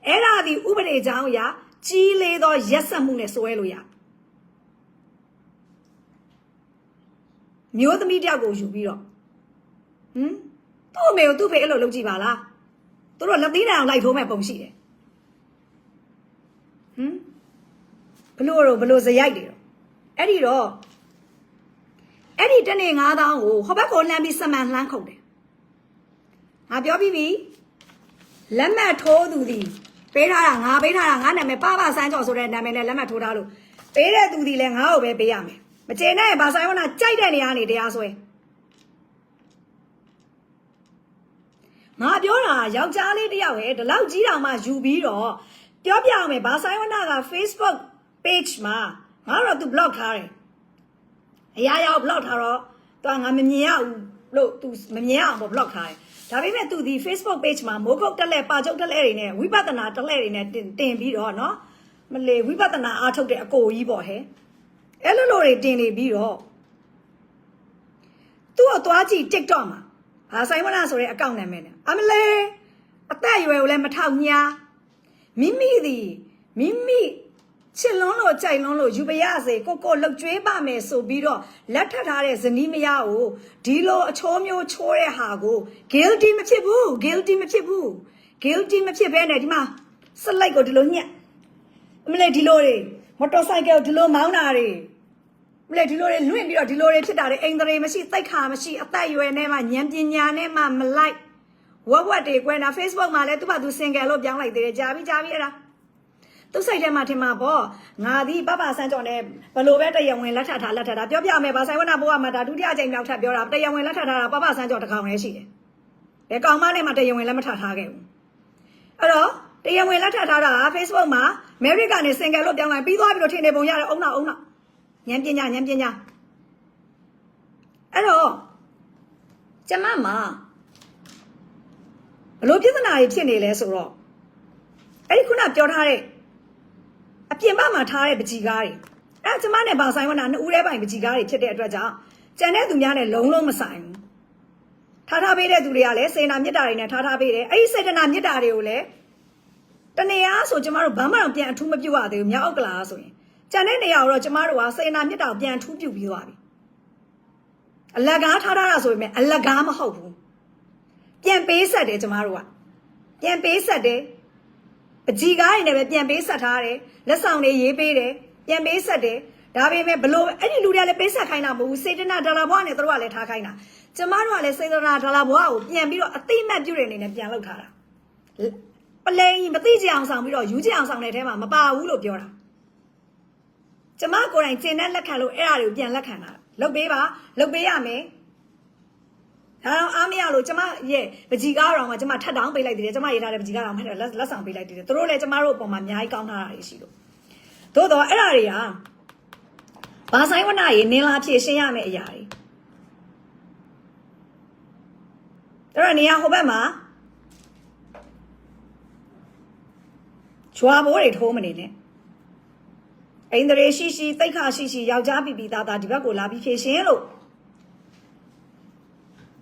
အဲ့ဒါဒီဥပဒေကြောင်းအရာကြီးလေးသောရက်ဆက်မှုနဲ့စွဲလို့ရမျိုးသမီးတယောက်ကိုယူပြီးတော့သူ့အမေကိုသူ့ဖေအဲ့လိုလုပ်ကြည့်ပါလားသူတို့လက်သီးတိုင်အောင်လိုက်ထိုးမဲ့ပုံရှိတယ်ဘလို့ဇရိုက်တွေတော့အဲ့ဒီတော့အဲ့ဒီတနေ့9000ကိုဟိုဘက်ကိုလှမ်းပြီးစမှန်လှမ်းခုတ်တယ်ငါပြောပြီးပြီလက်မှတ်ထိုးသူသည်ပေးထားတာငါပေးထားတာငါနာမည်ပပဆန်းကျော်ဆိုတဲ့နာမည်နဲ့လက်မှတ်ထိုးထားလို့ပေးတဲ့သူသည်လည်းငါ့ကိုပဲပေးရမယ်မကျေနပ်ရင်ဘာဆိုင်ဝနာကြိုက်တဲ့နေရာနေတရားဆွဲငါပြောတာယောက်ျားလေးတယောက်ရဲ့ဒီလောက်ကြီးတောင်မှယူပြီးတော့ပြောပြအောင်မယ်ဘာဆိုင်ဝနာက Facebook page မှာငါတော့ तू block ထားတယ်အရာရာ block ထားတော့ तू ငါမမြင်ရဘူးလို့ तू မမြင်ရအောင် block ထားတယ်ဒါပေမဲ့ तू ဒီ Facebook page မှာမိုးကုတ်တက်လက်ပါချုပ်တက်လက်တွေနဲ့ဝိပဿနာတက်လက်တွေနဲ့တင်ပြီးတော့เนาะမလေဝိပဿနာအားထုတ်တဲ့အကိုကြီးပေါ့ဟဲ့အဲ့လိုတွေတင်နေပြီးတော့ तू ကသွားကြည့် TikTok မှာဘာဆိုင်မလားဆိုတဲ့အကောင့်နာမည်နဲ့အမလေးအသက်အရွယ်ကိုလည်းမထောက်ညာမိမိချစ်လွန်းလို့ကြိုက်လွန်းလို့ယူပရစေကိုလှုပ်ကြွေးပါမယ်ဆိုပြီးတော့လက်ထပ်ထားတဲ့ဇနီးမယားကိုဒီလိုအချိုးမျိုးချိုးတဲ့ဟာကို guilty မဖြစ်ဘူး guilty မဖြစ်ဘဲနဲ့ဒီမှာစလိုက်ကိုဒီလိုညက်အမလေးဒီလိုတွေမော်တော်ဆိုင်ကယ်ဒီလိုမောင်းတာတွေမလေးဒီလိုတွေလွင့်ပြီးတော့ဒီလိုတွေဖြစ်တာတွေအိမ်တရေမရှိသိက်ခါမရှိအသက်အရွယ်နဲ့မှဉာဏ်ပညာနဲ့မှမလိုက်ဝက်တွေကွယ်နာ Facebook မှာလည်းသူ့ဘာသူ single လို့ပြောင်းလိုက်သေးတယ်ကြာပြီအဲ့ဒါသူ့စိတ်ထဲမှာထင်မှာပေါ့ငါဒီပပဆန်းကျော်နဲ့ဘလို့ပဲတရားဝင်လက်ထပ်တာပြောပြမယ်ဗာဆိုင်ဝနာဘိုးကမှဒါဒုတိယအကြိမ်မြောက်ထပ်ပြောတာတရားဝင်လက်ထပ်တာပပဆန်းကျော်တစ်ကောင်လည်းရှိတယ်ဘယ်ကောင်မနဲ့မှတရားဝင်လက်မထပ်ထားခဲ့ဘူးအဲ့တော့တရားဝင်လက်ထပ်ထားတာ Facebook မှာ Mary ကနေ single လို့ပြောင်းလိုက်ပြီးသွားပြီလို့ထင်နေပုံရတယ်အုံနောက်ဉာဏ်ပညာအဲ့တော့ကျမမှာဘလို့ပြဿနာတွေဖြစ်နေလဲဆိုတော့အဲ့ဒီခုနပြောထားတဲ့အပြင်ဘက်မှာထားတဲ့ပကြီးကားတွေအဲ့ကျမနဲ့ဘာဆိုင်ဝနာနှစ်ဦးတည်းပိုင်ပကြီးကားတွေဖြစ်တဲ့အတွက်ကြောင့်ကြံတဲ့သူများနဲ့လုံးမဆိုင်ဘူးထားပေးတဲ့သူတွေကလည်းစေနာမြတ်တာတွေနဲ့ထားပေးတယ်အဲ့ဒီစေတနာမြတ်တာတွေကိုလည်းတနေရာဆိုကျမတို့ဘာမှတော့ပြန်အထူးမပြုတ်ရသေးဘူးမြောက်ဥက္ကလာဆိုရင်ကြံတဲ့နေရာကိုတော့ကျမတို့ကစေနာမြတ်တာကိုပြန်အထူးပြုတ်ပြီးသွားပြီအလကားထားတာဆိုပေမဲ့အလကားမဟုတ်ဘူးပြန်ပေးဆက်တယ်ကျမတို့ကပြန်ပေးဆက်တယ်ပကြီးကားတွေနဲ့ပဲပြန်ပေးဆက်ထားတယ်လက်ဆောင်တွေရေးပေးတယ်ပြန်ပေးဆက်တယ်ဒါပေမဲ့ဘလို့အဲ့ဒီလူတွေကလည်းပေးဆက်ခိုင်းတာမဟုတ်ဘူးစေတနာဒေါ်လာဘွားနဲ့တို့ကလည်းထားခိုင်းတာကျမတို့ကလည်းစေတနာဒေါ်လာဘွားကိုပြန်ပြီးတော့အတိမတ်ပြုတဲ့အနေနဲ့ပြန်လုပ်ထားတာပလိန်မသိကြအောင်ဆောင်ပြီးတော့ယူကြအောင်ဆောင်တဲ့ထဲမှာမပါဘူးလို့ပြောတာကျမကိုယ်တိုင်ကျင်တဲ့လက်ခံလို့အဲ့အရာတွေကိုပြန်လက်ခံတာလုပ်ပေးပါလုပ်ပေးရမယ်ဒါတော့အားမရလို့ကျမရဲ့ပကြီးကားတော်မှာကျမထပ်တောင်းပေးလိုက်သေးတယ်ကျမရေးထားတဲ့ပကြီးကားတော်မှာလက်ဆောင်ပေးလိုက်သေးတယ်သူတို့လည်းကျမတို့အပေါ်မှာအများကြီးကောင်းထားတာတွေရှိလို့သို့တော့အဲ့ဒါတွေကဘာဆိုင်ဝနာရေနင်းလာဖြည့်ရှင်းရမယ့်အရာတွေအဲ့တော့နေရာဟိုဘက်မှာ ရွာဘိုးတွေထိုးမနေနဲ့အိန္ဒြေရှိရှိတိတ်ခါရှိရှိယောက်ျားပီပီသားသားဒီဘက်ကိုလာပြီးဖြေရှင်းလို့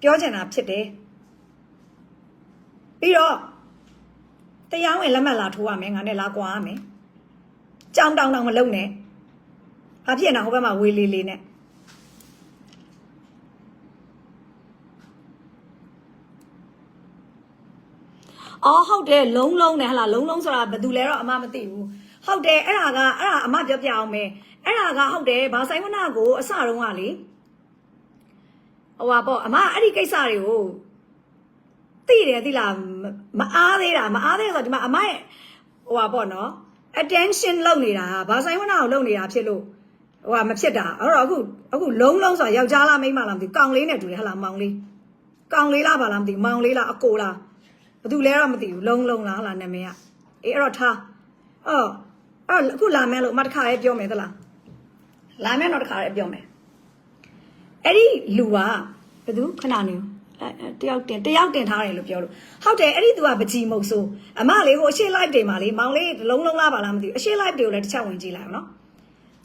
ပြောချင်တာဖြစ်တယ်ပြီးတော့တရားဝင်လက်မှတ်လာထိုးရမယ်ငါနဲ့လာကွာရမယ်ကြောင်တောင်မလုံနဲ့ဘာဖြစ်နေဟိုဘက်မှာဝေးလေးလေးနဲ့အော်ဟုတ်တယ်လုံးနဲ့ဟလာလုံးဆိုတာဘယ်သူလဲတော့အမမသိဘူးဟုတ်တယ်အဲ့ဒါအမပြောပြအောင်မယ်အဲ့ဒါကဟုတ်တယ်ဘာဆိုင်ဝနာကိုအစတုန်းကလေဟိုပါပေါ့အမအဲ့ဒီကိစ္စတွေကိုသိတယ်သိလားမအားသေးတာဆိုတော့ဒီမှာအမရဲ့ဟိုပါပေါ့နော် attention လုပ်နေတာဘာဆိုင်ဝနာကိုလုပ်နေတာဖြစ်လို့ဟိုကမဖြစ်တာအဲ့တော့အခုလုံးဆိုတာယောက်ျားလားမိန်းမလားမသိဘူးကောင်လေးနဲ့တူတယ်ဟလာမောင်လေးကောင်လေးလားဘာလားမသိဘူးမောင်လေးလားအကိုလားဘာတူလဲတော့မသိဘူးလုံးလားဟလာနာမည်ကအေးအဲ့တော့ထားအဲ့အခုလာမယ်လို့အမတစ်ခါရေးပြောမယ်သလားလာမယ်တော့တစ်ခါရေးပြောမယ်အဲ့ဒီလူကဘယ်သူခဏနေတယောက်တင်ထားတယ်လို့ပြောလို့ဟုတ်တယ်အဲ့ဒီသူကပကြီးမုတ်ဆိုးအမလေးဟိုအရှိ live တွေမှာလေမောင်လေးလုံးလားပါလားမသိဘူးအရှိ live တွေကိုလည်းတစ်ချက်ဝင်ကြည့်လိုက်အောင်နော်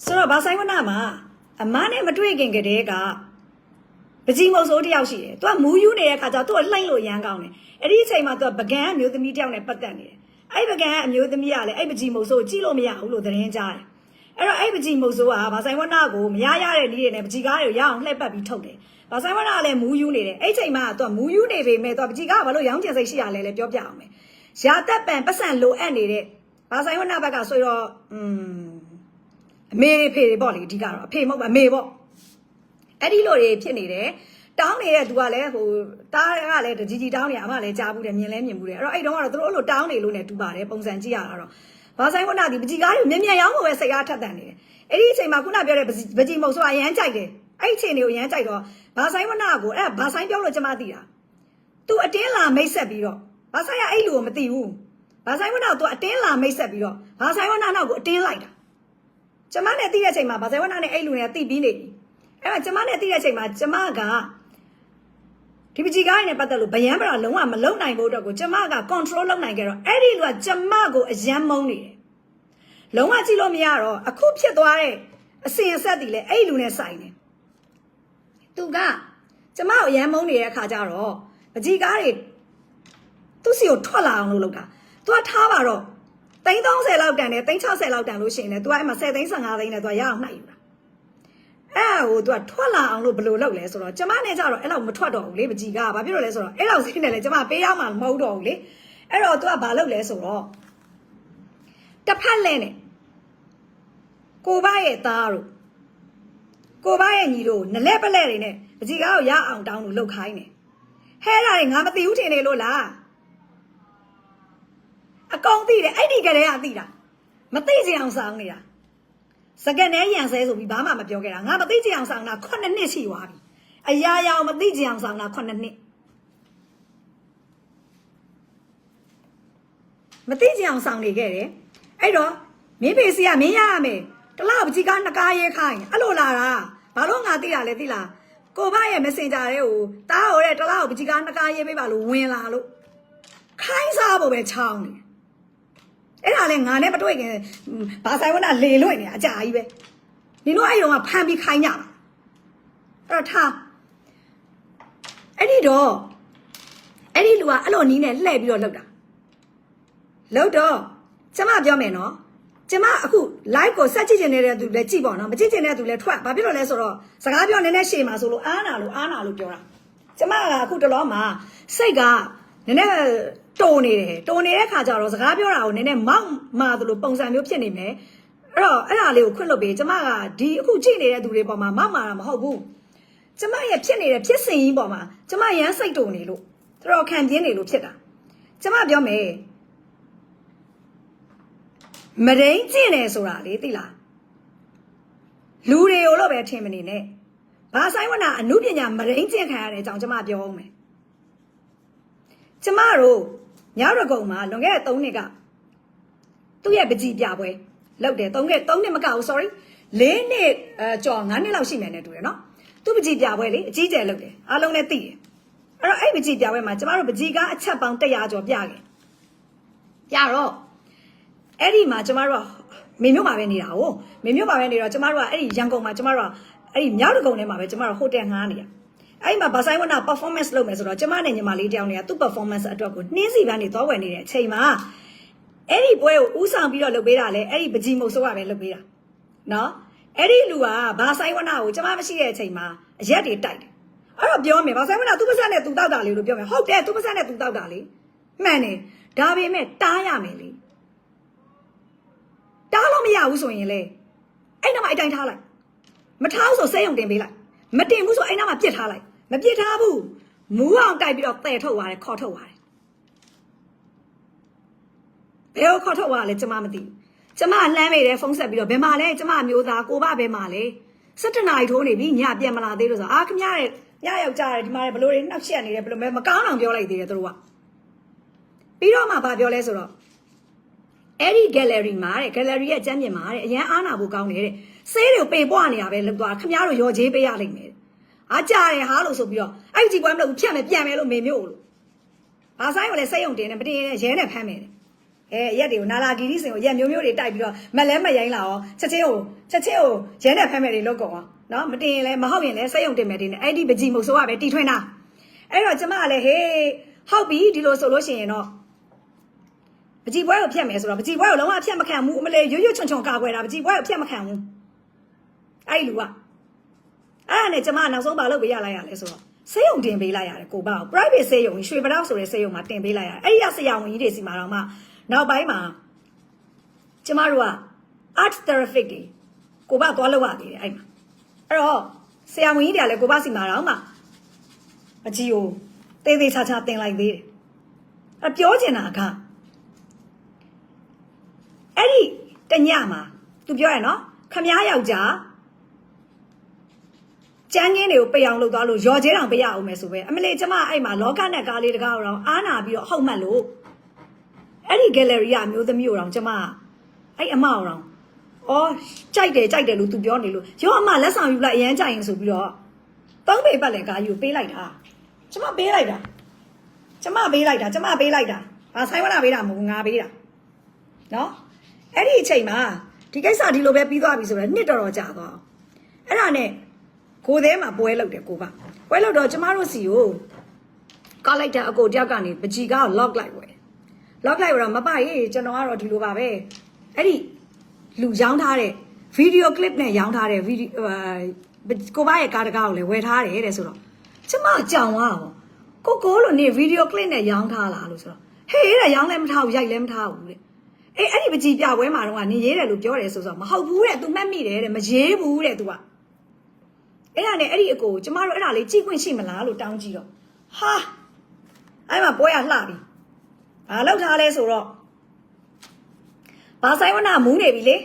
ဆိုတော့ဘာဆိုင်ဝနာမှာအမနဲ့မတွေ့ခင်ကတည်းကပကြီးမုတ်ဆိုးတယောက်ရှိတယ်သူကမူးယူနေတဲ့ခါကျတော့သူကလှိမ့်လို့ရမ်းကောင်းတယ်အဲ့ဒီအချိန်မှာသူကပကံအမျိုးသမီးတယောက်နဲ့ပတ်သက်နေတယ်အဲ့ပကံအမျိုးသမီးကလည်းအဲ့ပကြီးမုတ်ဆိုးကြည့်လို့မရဘူးလို့သတင်းကြားတယ်အဲ့တော့အဲ့ပကြီးမုတ်ဆိုးကဘာဆိုင်ဝနာကိုမရရတဲ့နည်းတွေနဲ့ပကြီးကားတွေကိုရအောင်လှည့်ပတ်ပြီးထုတ်တယ်ဘာဆိုင်ဝနာကလည်းမူးယူနေတယ်အဲ့ချိန်မှာသူကမူးယူနေပေမဲ့သူကပကြီးကားကဘာလို့ရောင်းကျင်စိတ်ရှိရလဲပြောပြအောင်မယ်ရာသက်ပံပတ်စံလိုအပ်နေတဲ့ဘာဆိုင်ဝနာဘက်ကဆိုတော့အမေတွေဖေတွေပေါ့လေအဓိကတော့အဖေမဟုတ်ပါအမေပေါ့အဲ့ဒီလိုတွေဖြစ်နေတယ်တောင်းနေတဲ့သူကလည်းဟိုတားကလည်းတကြီးတောင်းနေအမလည်းကြားဘူးတယ်မြင်လဲမြင်ဘူးတယ်အဲ့တော့အဲ့တုန်းကတော့သူတို့အဲ့လိုတောင်းနေလို့ ਨੇ တူပါတယ်ပုံစံကြည့်ရတာတော့ဘာဆိုင်ဝနာဒီပကြီးကားတွေမြင်ရောင်းဖို့ပဲစိတ်အားထက်တန်နေတယ်အဲ့ဒီအချိန်မှာခုနပြောတဲ့ပကြီးမုတ်ဆိုတာအရန်ကြိုက်တယ်အဲ့ဒီအချိန်တွေကိုအရန်ကြိုက်တော့ဘာဆိုင်ဝနာကိုအဲ့ဘာဆိုင်ပြောလို့ကျမသိတာသူအတင်းလာမိတ်ဆက်ပြီးတော့ဘာဆိုင်ကအဲ့လူကိုမသိဘူးဘာဆိုင်ဝနာကသူအတင်းလာမိတ်ဆက်ပြီးတော့ဘာဆိုင်ဝနာနောက်ကိုအတင်းလိုက်တာကျမနဲ့သိတဲ့အချိန်မှာဘာဆိုင်ဝနာနဲ့အဲ့လူနဲ့သိပြီးနေပြီအဲ့မှာကျမနဲ့သိတဲ့အချိန်မှာကျမကဒီပကြီးကားနဲ့ပတ်သက်လို့ဗျံပရာလုံးဝမလုံနိုင်ဖို့အတွက်ကိုကျမက control လုပ်နိုင်ကြတော့အဲ့ဒီလူကကျမကိုအယမ်းမုန်းနေတယ်လုံးဝကြည့်လို့မရတော့အခုဖြစ်သွားတဲ့အစင်အဆက်တည်လဲအဲ့လူနဲ့ဆိုင်တယ်သူကကျမကိုအယမ်းမုန်းနေတဲ့အခါကျတော့ပကြီးကားတွေသူ့စီကိုထွက်လာအောင်လုပ်တာသူကထားပါတော့30လောက်တန်တယ်60လောက်တန်လို့ရှိရင်လည်းသူကအဲ့မှာ10သိန်း15သိန်းနဲ့သူကရအောင်နှိုက်ယူတာအဲ့ဟိုသူကထွက်လာအောင်လို့ဘယ်လိုလုပ်လဲဆိုတော့ကျမနဲ့ကြတော့အဲ့လောက်မထွက်တော့ဘူးလေပကြီးကဘာဖြစ်လို့လဲဆိုတော့အဲ့လောက်စိနဲ့လေကျမပေးရမှာမဟုတ်တော့ဘူးလေအဲ့တော့သူကဘာလုပ်လဲဆိုတော့တစ်ဖက်လဲနဲ့ကိုဘရဲ့သားတို့ကိုဘရဲ့ညီတို့နလဲပလဲတွေနဲ့ပကြီးကားကိုရအောင်တောင်းလို့လှုပ်ခိုင်းတယ်ဟဲ့ဒါတွေငါမသိဘူးထင်နေလို့လားအကောင်သိတယ်အဲ့ဒီကလေးကသိတာမသိချင်အောင်စောင်းနေတာစကန်နဲ့ရန်ဆဲဆိုပြီးဘာမှမပြောခဲ့တာငါမသိချင်အောင်စောင်းတာ9နှစ်ရှိသွားပြီအရာရာမသိချင်အောင်စောင်းတာ9နှစ်မသိချင်အောင်စောင်းနေခဲ့တယ်အဲ့တော့မင်းဖေစီကမင်းရရမယ်တလောက်ပကြီးကားနှစ်ကားရဲခိုင်းအဲ့လိုလာတာဘာလို့ငါသိတာလဲသိလားကိုဘရဲ့ messenger တွေကိုတားဟိုတဲ့တလောက်ပကြီးကားနှစ်ကားရဲပေးပါလို့ဝင်လာလို့ခိုင်းစားဖို့ပဲချောင်းနေအဲ့ဒါလဲငါနဲ့မတွေ့ခင်ဘာဆိုင်ဝနာလေလွင့်နေတာအကြာကြီးပဲနင်တို့အဲ့တုန်းကဖမ်းပြီးခိုင်းကြတာအဲ့တော့ထားအဲ့ဒီတော့အဲ့ဒီလူကအဲ့လိုနီးနဲ့လှည့်ပြီးတော့လောက်တာလောက်တော့ကျမပြောမယ်နော်ကျမအခု live ကိုဆက်ကြည့်ချင်နေတဲ့သူလည်းကြည့်ပေါ့နော်မကြည့်ချင်တဲ့သူလည်းထွက်ဘာဖြစ်လို့လဲဆိုတော့စကားပြောနည်းနည်းရှေ့မှာဆိုလို့အားနာလို့ပြောတာကျမကအခုတလောမှာစိတ်ကနည်းနည်းတုံနေတဲ့ခါကျတော့စကားပြောတာကိုနည်းနည်းမောက်မာသလိုပုံစံမျိုးဖြစ်နေမယ်အဲ့တော့အဲ့ဒါလေးကိုခွင့်လွှတ်ပေးကျမကဒီအခုကြည့်နေတဲ့သူတွေပေါ်မှာမောက်မာတာမဟုတ်ဘူးကျမရဲ့ဖြစ်နေတဲ့ဖြစ်စဉ်ကြီးပေါ်မှာကျမရမ်းစိတ်တုံနေလို့တော်ခံပြင်းနေလို့ဖြစ်တာကျမပြောမယ်မရင်းကျင့်တယ်ဆိုတာလေသိလားလူတွေကိုတော့ပဲထင်မနေနဲ့ဘာဆိုင်ဝနာအမှုပညာမရင်းကျင့်ခံရတဲ့အကြောင်းကျမပြောအောင်မယ်ကျမတို့ညရကုံမှာလွန်ခဲ့တဲ့3နှစ်ကသူ့ရဲ့ပကြီးပြပွဲလုပ်တယ်3နှစ်မကဘူး sorry 4နှစ်ကျော်5နှစ်လောက်ရှိမယ်နဲ့တူတယ်နော်သူ့ပကြီးပြပွဲလေအကြီးကျယ်လုပ်တယ်အားလုံးလည်းသိတယ်အဲ့တော့အဲ့ပကြီးပြပွဲမှာကျမတို့ပကြီးကားအချက်ပေါင်း100ကျော်ပြခဲ့ပြတော့ အဲ့ဒီမှာကျမတို့ကမေမျိုးမှာပဲနေတာ哦မေမျိုးမှာပဲနေတော့ကျမတို့ကအဲ့ဒီရန်ကုန်မှာကျမတို့ကအဲ့ဒီမြောက်တကုံထဲမှာပဲကျမတို့ဟိုတယ်ငှားနေတာအဲ့ဒီမှာဘာဆိုင်ဝနာ performance လုပ်မယ်ဆိုတော့ကျမနဲ့ညီမလေးတယောက်နေကသူ့ performance အတွက်ကိုနှင်းစီပန်းနေသွားဝင်နေတဲ့အချိန်မှာအဲ့ဒီပွဲကိုဥဆောင်ပြီးတော့လုပ်ပေးတာလေအဲ့ဒီပကြီးမုတ်ဆိုးကပဲလုပ်ပေးတာနော်အဲ့ဒီလူကဘာဆိုင်ဝနာကိုကျမမရှိတဲ့အချိန်မှာအရက်တွေတိုက်တယ်အဲ့တော့ပြောမယ်ဘာဆိုင်ဝနာသူ့ပါစက်နဲ့သူတောက်တာလေလို့ပြောမယ်ဟုတ်တယ်သူ့ပါစက်နဲ့သူတောက်တာလေမှန်တယ်ဒါပေမဲ့တားရမယ်လေတားလို့မရဘူးဆိုရင်လေအဲ့နာမှာအတိုင်းထားလိုက်မထားဘူးဆိုစိတ်ယုံတင်ပေးလိုက်မတင်ဘူးဆိုအဲ့နာမှာပြစ်ထားလိုက်မပြစ်ထားဘူးမူးအောင်တိုက်ပြီးတော့ပယ်ထုတ်သွားတယ်ခေါ်ထုတ်သွားတယ်ဘယ်ကိုခေါ်ထုတ်သွားလဲကျမမသိဘူးကျမလှမ်းမိတယ်ဖုန်းဆက်ပြီးတော့ဘယ်မှာလဲကျမအမျိုးသားကိုဘဘယ်မှာလဲ17နာရီထိုးနေပြီညပြန်မလာသေးလို့ဆိုအာခမရတဲ့ညယောက်ျားတယ်ဒီမှာဘလို့တွေနှောက်ရှက်နေတယ်ဘလို့မကောင်းအောင်ပြောလိုက်သေးတယ်သူတို့ကပြီးတော့မှဗာပြောလဲဆိုတော့အဲ့ဒီ gallery မှာတဲ့ gallery ရဲ့အကျမ်းမြင်မှာတဲ့အရန်အားနာဖို့ကောင်းတယ်တဲ့ဆေးတွေကိုပေပွားနေတာပဲလောက်သွားခမရတို့ရော်ချေးပေးရလိမ့်မယ်အားကြတယ်ဟာလို့ဆိုပြီးတော့အဲ့ဒီကြည်ပွဲမလို့ဖြတ်မယ်ပြန်မယ်လို့မေမျိုးလို့ဘာဆိုင်ကိုလဲစိတ်ယုံတင်တယ်မတင်ရဲနဲ့ဖမ်းမယ်ရက်တွေကိုနာလာဂီရီစင်ကိုရက်မျိုးမျိုးတွေတိုက်ပြီးတော့မလဲမရိုင်းလာအောင်ချက်ချင်းကိုရဲနဲ့ဖမ်းမယ်တွေလုပ်ကုန်အောင်နော်မတင်ရင်လဲမဟုတ်ရင်လဲစိတ်ယုံတင်မယ်တင်တယ်အဲ့ဒီပကြီးမုတ်ဆိုးကပဲတီထွင်းတာအဲ့တော့ကျမကလည်းဟေးဟုတ်ပြီဒီလိုဆိုလို့ရှိရင်တော့ပကြီးပွဲကိုဖျက်မယ်ဆိုတော့ပကြီးပွဲကိုလုံးဝဖျက်မခံဘူးအမလေးရွရွချွန်ချွန်ကာကွယ်တာပကြီးပွဲကိုဖျက်မခံဘူးအဲ့ဒီလူကအဲ့ဒါနဲ့ကျမနောက်ဆုံးဘာလုပ်ပေးရလိုက်ရလဲဆိုတော့ဆေးရုံတင်ပေးလိုက်ရတယ်ကိုပေါ့ private ဆေးရုံရွှေပတောက်ဆိုတဲ့ဆေးရုံမှာတင်ပေးလိုက်ရတယ်အဲ့ဒီကဆရာဝန်ကြီးတွေစီမှာတော့မှနောက်ပိုင်းမှာကျမတို့က art therapy တွေကိုဘသွားလောက်ရသေးတယ်အဲ့မှာအဲ့တော့ဆရာဝန်ကြီးတွေကလည်းကိုဘစီမှာတော့မှအကြီးကိုသေးသေးချာချာတင်လိုက်သေးတယ်အပြောချင်တာကအဲ့ဒီတညမှာသူပြောရနော်ခမားယောက်ျားကျန်းကင်းတွေကိုပိတ်အောင်လုပ်သွားလို့ရော်ကျဲတောင်ပေးရအောင်မယ်ဆိုပဲအမလေးကျမအဲ့မှာလောကနဲ့ကားလေးတကားတော့အားနာပြီးတော့ဟုတ်မှတ်လို့အဲ့ဒီ gallery ကအမျိုးသမီးကိုတော့ကျမအဲ့အမအောင်တော့အော်ကြိုက်တယ်လို့သူပြောနေလို့ရောအမလက်ဆောင်ယူလိုက်အရန်ကြိုက်ရင်ဆိုပြီးတော့သုံးပေပတ်လည်းကားယူပေးလိုက်တာကျမပေးလိုက်တာဘာဆိုင်ဝနာပေးတာမဟုတ်ငါပေးတာနော်အဲ့ဒီအချိန်မှာဒီကိစ္စဒီလိုပဲပြီးသွားပြီဆိုတော့နှစ်တော်ကြာသွားအဲ့ဒါနဲ့ကိုသေးမှာပွဲလုပ်တယ်ကိုပါပွဲလုပ်တော့ကျမတို့စီကိုကောက်လိုက်တဲ့အကိုတယောက်ကနေပကြီးကားကို lock လိုက်တော့မပရေးကျွန်တော်ကတော့ဒီလိုပါပဲအဲ့ဒီလူရောင်းထားတဲ့ video clip နဲ့ရောင်းထားတဲ့ video ကိုပါရဲ့ကားတကားကိုလည်းဝယ်ထားတယ်တဲ့ဆိုတော့ကျမကြောင်သွားကိုလို့နေ video clip နဲ့ရောင်းထားလားလို့ဆိုတော့ဟေးတဲ့ရောင်းလည်းမထားဘူးရိုက်လည်းမထားဘူးတဲ့အဲ့ဒီပကြီးပြပွဲမှာတော့ကနေရေးတယ်လို့ပြောတယ်ဆိုတော့မဟုတ်ဘူးတဲ့ तू မှတ်မိတယ်တဲ့မရေးဘူးတဲ့ तू ကအဲ့ဒါနဲ့အဲ့ဒီအကိုကျမတို့အဲ့ဒါလေးကြည့်ခွင့်ရှိမလားလို့တောင်းကြည့်တော့ဟာအဲ့မှာပွဲရလှပြီဘာလောက်ထားလဲဆိုတော့ဘာဆိုင်ဝနာမူးနေပြီလေ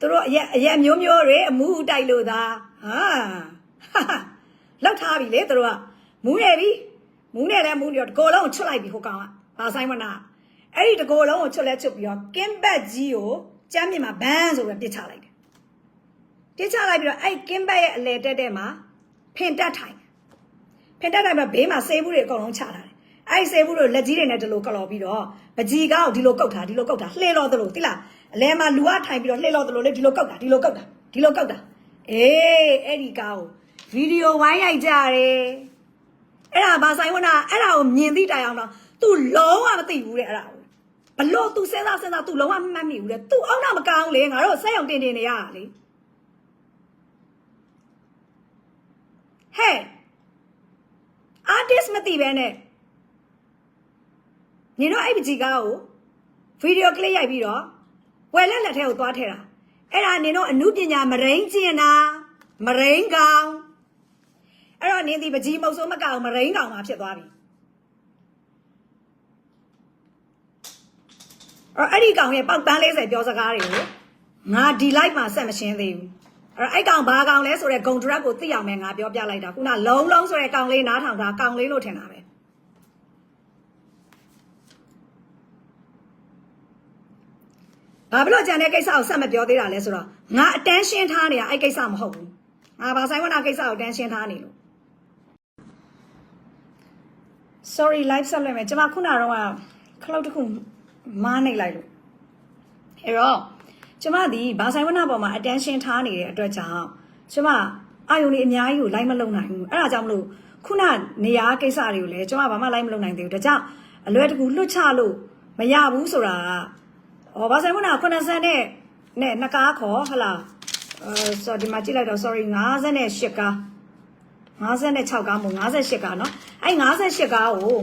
သူတို့အရက်မျိုးတွေအမူးတိုက်လို့သာဟာလောက်ထားပြီလေသူတို့ကမူးနေပြီမူးနေလဲမူးနေတော့တကိုယ်လုံးကိုချွတ်လိုက်ပြီဟိုကောင်ကဘာဆိုင်ဝနာအဲ့ဒီတကိုယ်လုံးကိုချွတ်ပြီးတော့ကင်းဘက်ကြီးကိုကျမ်းမြင်မှာဘန်းဆိုပြီးပစ်ချလိုက်တယ်ပစ်ချလိုက်ပြီးတော့အဲ့ကင်းဘက်ရဲ့အလဲတက်တဲ့မှာဖင်တက်ထိုင်မှာဘေးမှာဆေးဘူးတွေအကုန်လုံးချထားတယ်အဲ့ဆေးဘူးတို့လက်ကြီးတွေနဲ့ဒီလိုကလော်ပြီးတော့ပကြီးကောက်ဒီလိုကုတ်တာလှဲတော့သလိုသိလားအလဲမှာလူကထိုင်ပြီးတော့လှဲတော့သလိုလေဒီလိုကုတ်တာအေးအဲ့ဒီကားကိုဗီဒီယိုဝိုင်းရိုက်ကြတယ်အဲ့ဒါဘာဆိုင်ဝနာအဲ့ဒါကိုမြင်သိတိုင်အောင်တော့ तू လုံးဝမသိဘူးတဲ့အဲ့ဒါကိုဘလို့ तू စဉ်းစား तू လုံးဝမမှတ်မိဘူးတဲ့ तू အောက်တော့မကောင်းလေငါတို့စက်ရုံတင်နေရတာလေဟဲ့ artist မသိပဲနဲ့ညီတို့အဲ့ပကြီးကားကိုဗီဒီယိုကလစ်ရိုက်ပြီးတော့ဝယ်လက်ထဲကိုသွားထည့်တာအဲ့ဒါနင်တို့အမှုပညာမရိန်းကျင်တာမရိန်းကောင်အဲ့တော့နင်ဒီပကြီးမုတ်ဆိုးမကောင်မရိန်းကောင်မှာဖြစ်သွားပြီအဲ့ဒီကောင်ရဲ့ပေါက်ပန်း40ပြောစကားတွေကိုငါဒီ live မှာဆက်မရှင်းသေးဘူးအဲ့ကောင်ဘာကောင်လဲဆိုတဲ့ဂုံဒရက်ကိုသိအောင်ပဲငါပြောပြလိုက်တာခုနလုံးဆိုတဲ့ကောင်လေးနားထောင်တာကောင်လေးလို့ထင်တာပဲဘာဖြစ်လို့ကြံတဲ့ကိစ္စကိုဆက်မပြောသေးတာလဲဆိုတော့ငါအတန်းရှင်းထားနေတာအဲ့ကိစ္စမဟုတ်ဘူးငါဘာဆိုင်ဝနာကိစ္စကိုတန်းရှင်းထားနေလို့ sorry live ဆက်လိုက်မယ်ကျွန်မခုနကတော့ခလုတ်တစ်ခုမားနေလိုက်လို့ အဲ့တော့ကျမဒီဘာဆိုင်ဝနပေါ်မှာ attention ထားနေတဲ့အတွက်ကြောင့်ကျမအာယုန်ကြီးအများကြီးကိုလိုက်မလုံနိုင်ဘူးအဲ့ဒါကြောင့်မလို့ခုနနေရာကိစ္စတွေကိုလည်းကျမဘာမှလိုက်မလုံနိုင်သေးဘူးဒါကြောင့်အလွယ်တကူလွတ်ချလို့မရဘူးဆိုတာကဘာဆိုင်ဝန80နဲ့နှစ်ကားခေါ်ဟလာဆိုဒီမှာကြည့်လိုက်တော့ sorry 58ကား56ကားမို့58ကားเนาะအဲ့58ကားကို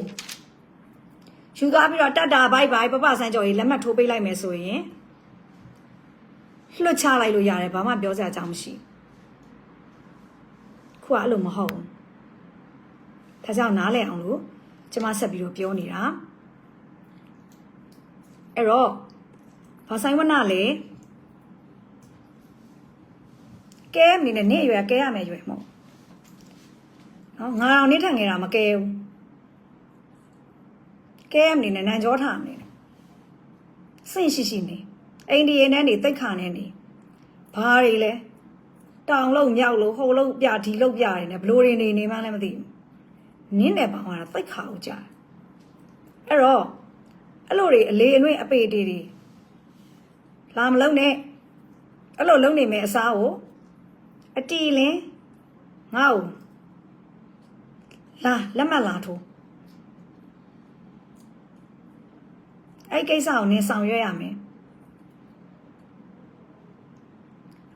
ယူသွားပြီးတော့တတ်တာဘိုက်ပပဆန်းကျော်ကြီးလက်မှတ်ထိုးပေးလိုက်မယ်ဆိုရင်လွတ်ချလိုက်လို့ရတယ်ဘာမှပြောစရာအကြောင်းမရှိခုကအဲ့လိုမဟုတ်ဘူးဒါကြောင့်နားလည်အောင်လို့ကျမဆက်ပြီးတော့ပြောနေတာအဲ့တော့ဘာဆိုင်ဝနလေကဲမင်းနဲ့နေရွယ်ကဲရမယ်ရွယ်မဟုတ်နော်ငါအောင်နေထငယ်တာမကဲဘူးကဲမင်းနဲ့နန်ကြောထားနေတယ်စင့်ရှိနေအိန္ဒိယနဲ့နေတိတ်ခါနဲ့နေဘာတွေလဲတောင်လုံးမြောက်လို့ဟိုလုံးပြဒီလုံးပြနေတယ်ဘလို့တွေနေမှလည်းမသိဘူးနင်းတယ်ပါမှာတိတ်ခါကိုကြာအဲ့တော့အဲ့လိုတွေအလေအလွင့်အပေတေတွေလာမလုံးနဲ့အဲ့လိုလုံးနေမယ်အစားကိုအတီလင်းငါ့ကိုလာလက်မှတ်လာထိုးအဲ့ကိစ္စကိုနင်ဆောင်ရွက်ရမယ်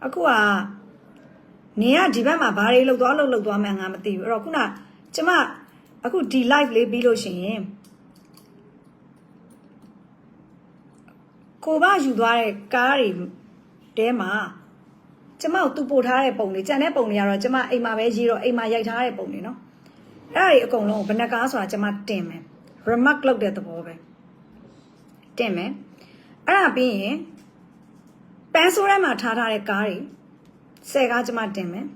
အခုကနင်ကဒီဘက်မှာဘာတွေလှုပ်သွားမှန်းငါမသိဘူးအဲ့တော့ခုနကျမအခုဒီ live လေးပြီးလို့ရှိရင်ကိုဘယူသွားတဲ့ကားတွေတဲမှာကျမတို့သူပို့ထားတဲ့ပုံတွေကြံတဲ့ပုံတွေကတော့ကျမအိမ်မှာပဲရေးတော့အိမ်မှာရိုက်ထားတဲ့ပုံတွေနော်အဲ့ဒါတွေအကုန်လုံးဘယ်နှကားဆိုတာကျမတင်မယ် remark လုပ်တဲ့သဘောပဲတင်မယ်အဲ့ဒါပြီးရင်ပန်းဆိုးထဲမှာထားထားတဲ့ကားတွေ10ကားကျမတင်မယ်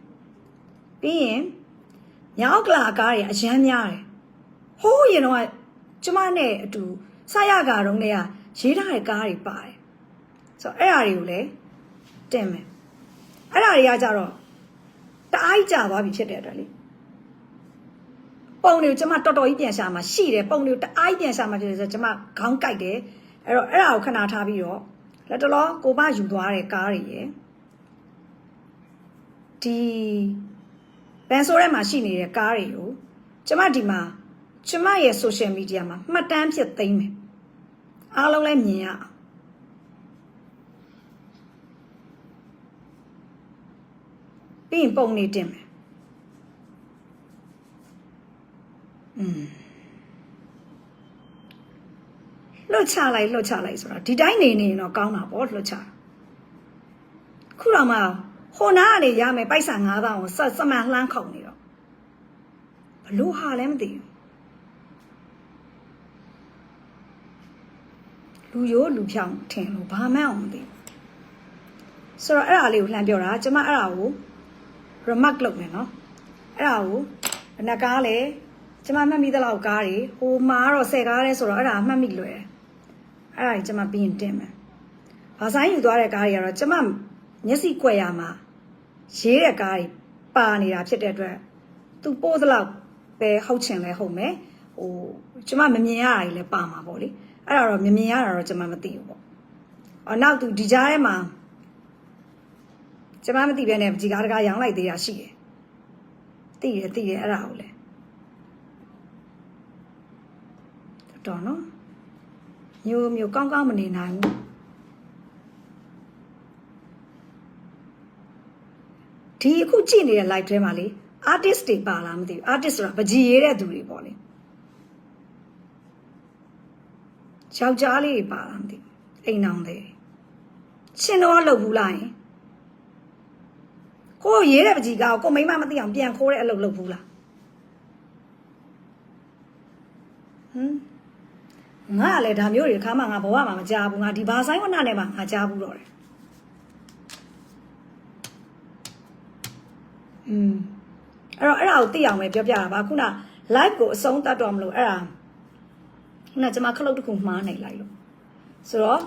ပြီးရင်ညောက်ကလာကားတွေအရမ်းများတယ်ဟိုးရင်တော့ကျမနဲ့အတူစရကာတုံးတွေကရေးထားတဲ့ကားတွေပါတယ်ဆိုတော့အဲ့ဒါတွေကိုလည်းတင်မယ်အဲ့ဒါတွေကကြတော့တအားကြီးကြာသွားပြီဖြစ်တဲ့အတွက်လေပုံတွေကိုကျမတော်တော်ကြီးပြန်ရှာမှာရှိတယ်ပုံတွေကိုတအားကြီးပြန်ရှာမှာဖြစ်တယ်ဆိုတော့ကျမခေါင်းကိုက်တယ်အဲ့တော့အဲ့ဒါကိုခဏထားပြီးတော့လက်တလောကိုဘယူသွားတဲ့ကားတွေရယ်ဒီဘန်ဆိုထဲမှာရှိနေတဲ့ကားတွေကိုကျမဒီမှာကျမရဲ့ social media မှာမှတ်တမ်းဖြစ်သိမ်းမယ်အားလုံးလည်းမြင်ရအောင်ပြီးရင်ပုံနေတင်မယ်လွတ်ချလိုက်ဆိုတာဒီတိုင်းနေရင်တော့ကောင်းတာပေါ့လွတ်ချခုတော့မှဟိုနာကနေရမယ်ပိုက်ဆံ9000ကိုစမှန်လှမ်းခုန်နေတော့ဘလို့ဟာလည်းမသိဘူးလူရိုးလူဖြောင်းထင်လို့ဘာမှအောင်မသိဘူးဆိုတော့အဲ့ဒါလေးကိုလှမ်းပြောတာကျမအဲ့ဒါကို remark လုပ်မယ်နော်အဲ့ဒါကိုဘယ်နှကားလဲကျမမှတ်မိသလောက်ကားတွေဟိုမှာတော့10ကားလဲဆိုတော့အဲ့ဒါမှတ်မိလွယ်အဲ့ဒါကြီးကျမပြီးရင်တင်မယ်ဘာဆိုင်ယူသွားတဲ့ကားတွေကတော့ကျမမျက်စိကွယ်ရမှာရေးတဲ့ကားတွေပါနေတာဖြစ်တဲ့အတွက်သူပို့သလောက်ပဲဟုတ်ချင်လဲဟုတ်မယ်ဟိုကျမမမြင်ရတာကြီးလဲပါမှာပေါ့လေအဲ့ဒါတော့မမြင်ရတာတော့ကျမမသိဘူးပေါ့အော်နောက်သူဒီကြားထဲမှာကျမမသိဘဲနဲ့ဒီကားတကားရောင်းလိုက်သေးတာရှိတယ်သိတယ်အဲ့ဒါကိုလဲတော်နော်မျိုးကောင်းမနေနိုင်ဘူးဒီအခုကြည့်နေတဲ့ live ထဲမှာလေ artist တွေပါလားမသိဘူး artist ဆိုတာပကြီးရေးတဲ့သူတွေပေါ့လေယောက်ျားလေးတွေပါလားမသိဘူးအိမ်အောင်တယ်ရှင်တော့လှုပ်ဘူးလားယင်ကိုရေးတဲ့ပကြီးကကိုမိမမသိအောင်ပြန်ခိုးတဲ့အလုပ်လုပ်ဘူးလားငါလည်းဒါမျိုးတွေခါမှငါဘဝမှာမကြားဘူးငါဒီဘာဆိုင်ဝနနဲ့မှငါကြားဘူးတော့တယ်အဲ့ဒါကိုသိအောင်ပဲပြောပြတာပါခုန live ကိုအဆုံးသတ်တော့မလို့အဲ့ဒါခုနကျမခလုတ်တစ်ခုမှားနေလိုက်လို့ဆိုတော့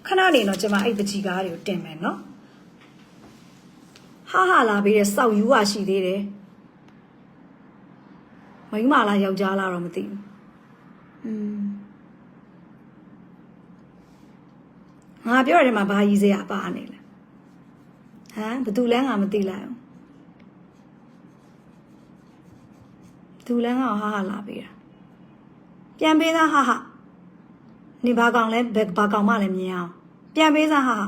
ခဏနေတော့ကျမအဲ့ပကြီးကားတွေကိုတင်မယ်နော်ဟာလာပေးတဲ့စောက်ယူရရှိသေးတယ်မိန်းမလားယောက်ျားလားတော့မသိဘူး ငါပြောတယ်မှာဘာကြီးစရာပါနေလဲဟမ်ဘသူလဲငါမသိလိုက်အောင်သူလဲငါဟာလာပေးတာပြန်ပေးသားဟာနေဘာကောင်လဲဘာကောင်မှလည်းမြင်အောင်ပြန်ပေးသားဟာ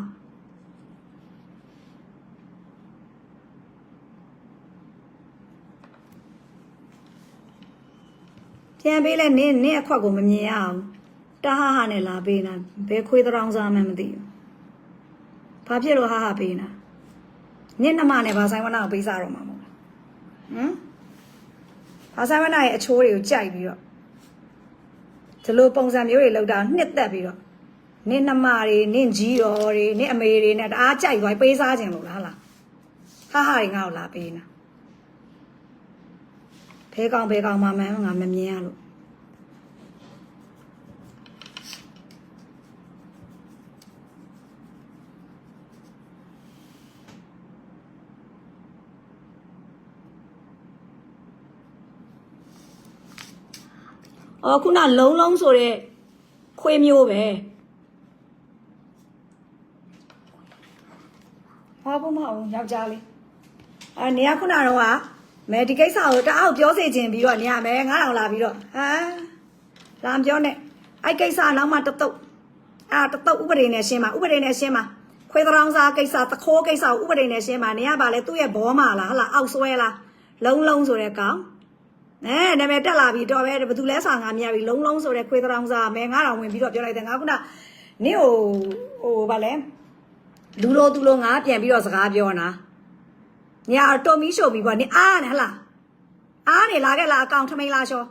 ပြန်ပေးလဲနင်းအခွက်ကိုမမြင်ရအောင်တဟာနဲ့လာပေးနာဘယ်ခွေးတောင်စားမှမသိဘူးဘာဖြစ်လို့ဟာပေးနာနင်းနှမနဲ့ဘာဆိုင်ဝနာကိုပေးစားတော့မှာမဟုတ်လားဟမ်ဘာဆိုင်ဝနာရဲ့အချိုးတွေကိုကြိုက်ပြီးတော့ဒီလိုပုံစံမျိုးတွေလောက်တာနှစ်သက်ပြီးတော့နင်းနှမတွေနင်းကြီးတော်တွေနင်းအမေတွေနဲ့တအားကြိုက်သွားပေးစားခြင်းလို့လားဟာတွေငါ့ကိုလာပေးနာဘဲကောင်မှမှန်းငါမမြင်ရလို့အော်ခုနလုံးဆိုတဲ့ခွေးမျိုးပဲဟောဖို့မအောင်ယောက်ျားလေးနေရခုနတော့ကမဲဒီကိစ္စကိုတအားပြောစေခြင်းပြီးတော့နေရမယ်9000လာပြီးတော့လာမပြောနဲ့အဲ့ကိစ္စနောက်မှတတုတ်တတုတ်ဥပဒေနဲ့ရှင်းပါဥပဒေနဲ့ရှင်းပါခွေးတောင်စားကိစ္စသခိုးကိစ္စကိုဥပဒေနဲ့ရှင်းပါနေရပါလေသူ့ရဲ့ဘောမလားဟလားအောက်ဆွဲလားလုံးဆိုတဲ့ကောင်နာမည်တက်လာပြီတော့ပဲဘသူလဲဆောင်ငါမြပြီလုံးဆိုတဲ့ခွေးတောင်စားမဲ9000ဝင်ပြီးတော့ပြောလိုက်တယ်ငါခုနနင့်ဟိုဗာလဲလူလိုငါပြန်ပြီးတော့စကားပြောနာညာတော်မီးရှို့ပြီးပေါ့နင်အားနဲ့ဟလားအားနေလာခဲ့လားအကောင်ထမိန်လာရှော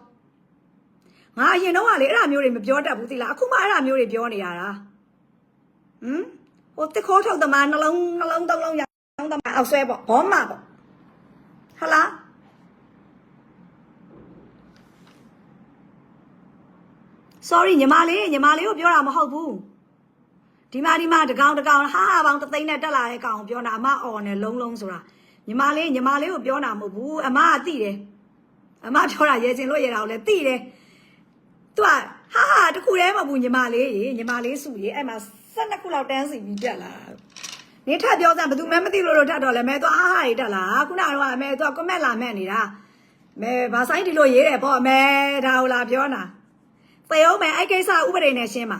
ငါအရင်တော့ကလေအဲ့ဒါမျိုးတွေမပြောတတ်ဘူးသိလားအခုမှအဲ့ဒါမျိုးတွေပြောနေရတာဟိုတစ်ခိုးထုတ်သမားနှလုံးသုံးလုံးရောင်းသမားအောက်ဆွဲပေါ့ဘောမပေါ့ဟလား sorry ညီမလေးကိုပြောတာမဟုတ်ဘူးဒီမှာတကောင်ဟာပေါင်းတသိန်းနဲ့တက်လာတဲ့ကောင်ပြောတာအမအော်နဲ့လုံးဆိုတာညီမလေးကိုပြောတာမဟုတ်ဘူးအမကသိတယ်အမပြောတာရဲချင်လို့ရတာကိုလည်းသိတယ်သူကဟာတခုတည်းမဟုတ်ဘူးညီမလေးစုရေအဲ့မှာ12ခုလောက်တန်းစီပြီးတက်လာနေထပ်ပြောစမ်းဘယ်သူမှမသိလို့ထပ်တော့လဲမဲသူဟာတွေတက်လာခုနကတော့အမဲသူက comment လာမဲ့နေတာမဲဘာဆိုင်ဒီလိုရေးတယ်ပေါ့အမဲဒါကိုလာပြောတာသေအောင်မယ်အဲ့ကိစ္စဥပဒေနဲ့ရှင်းပါ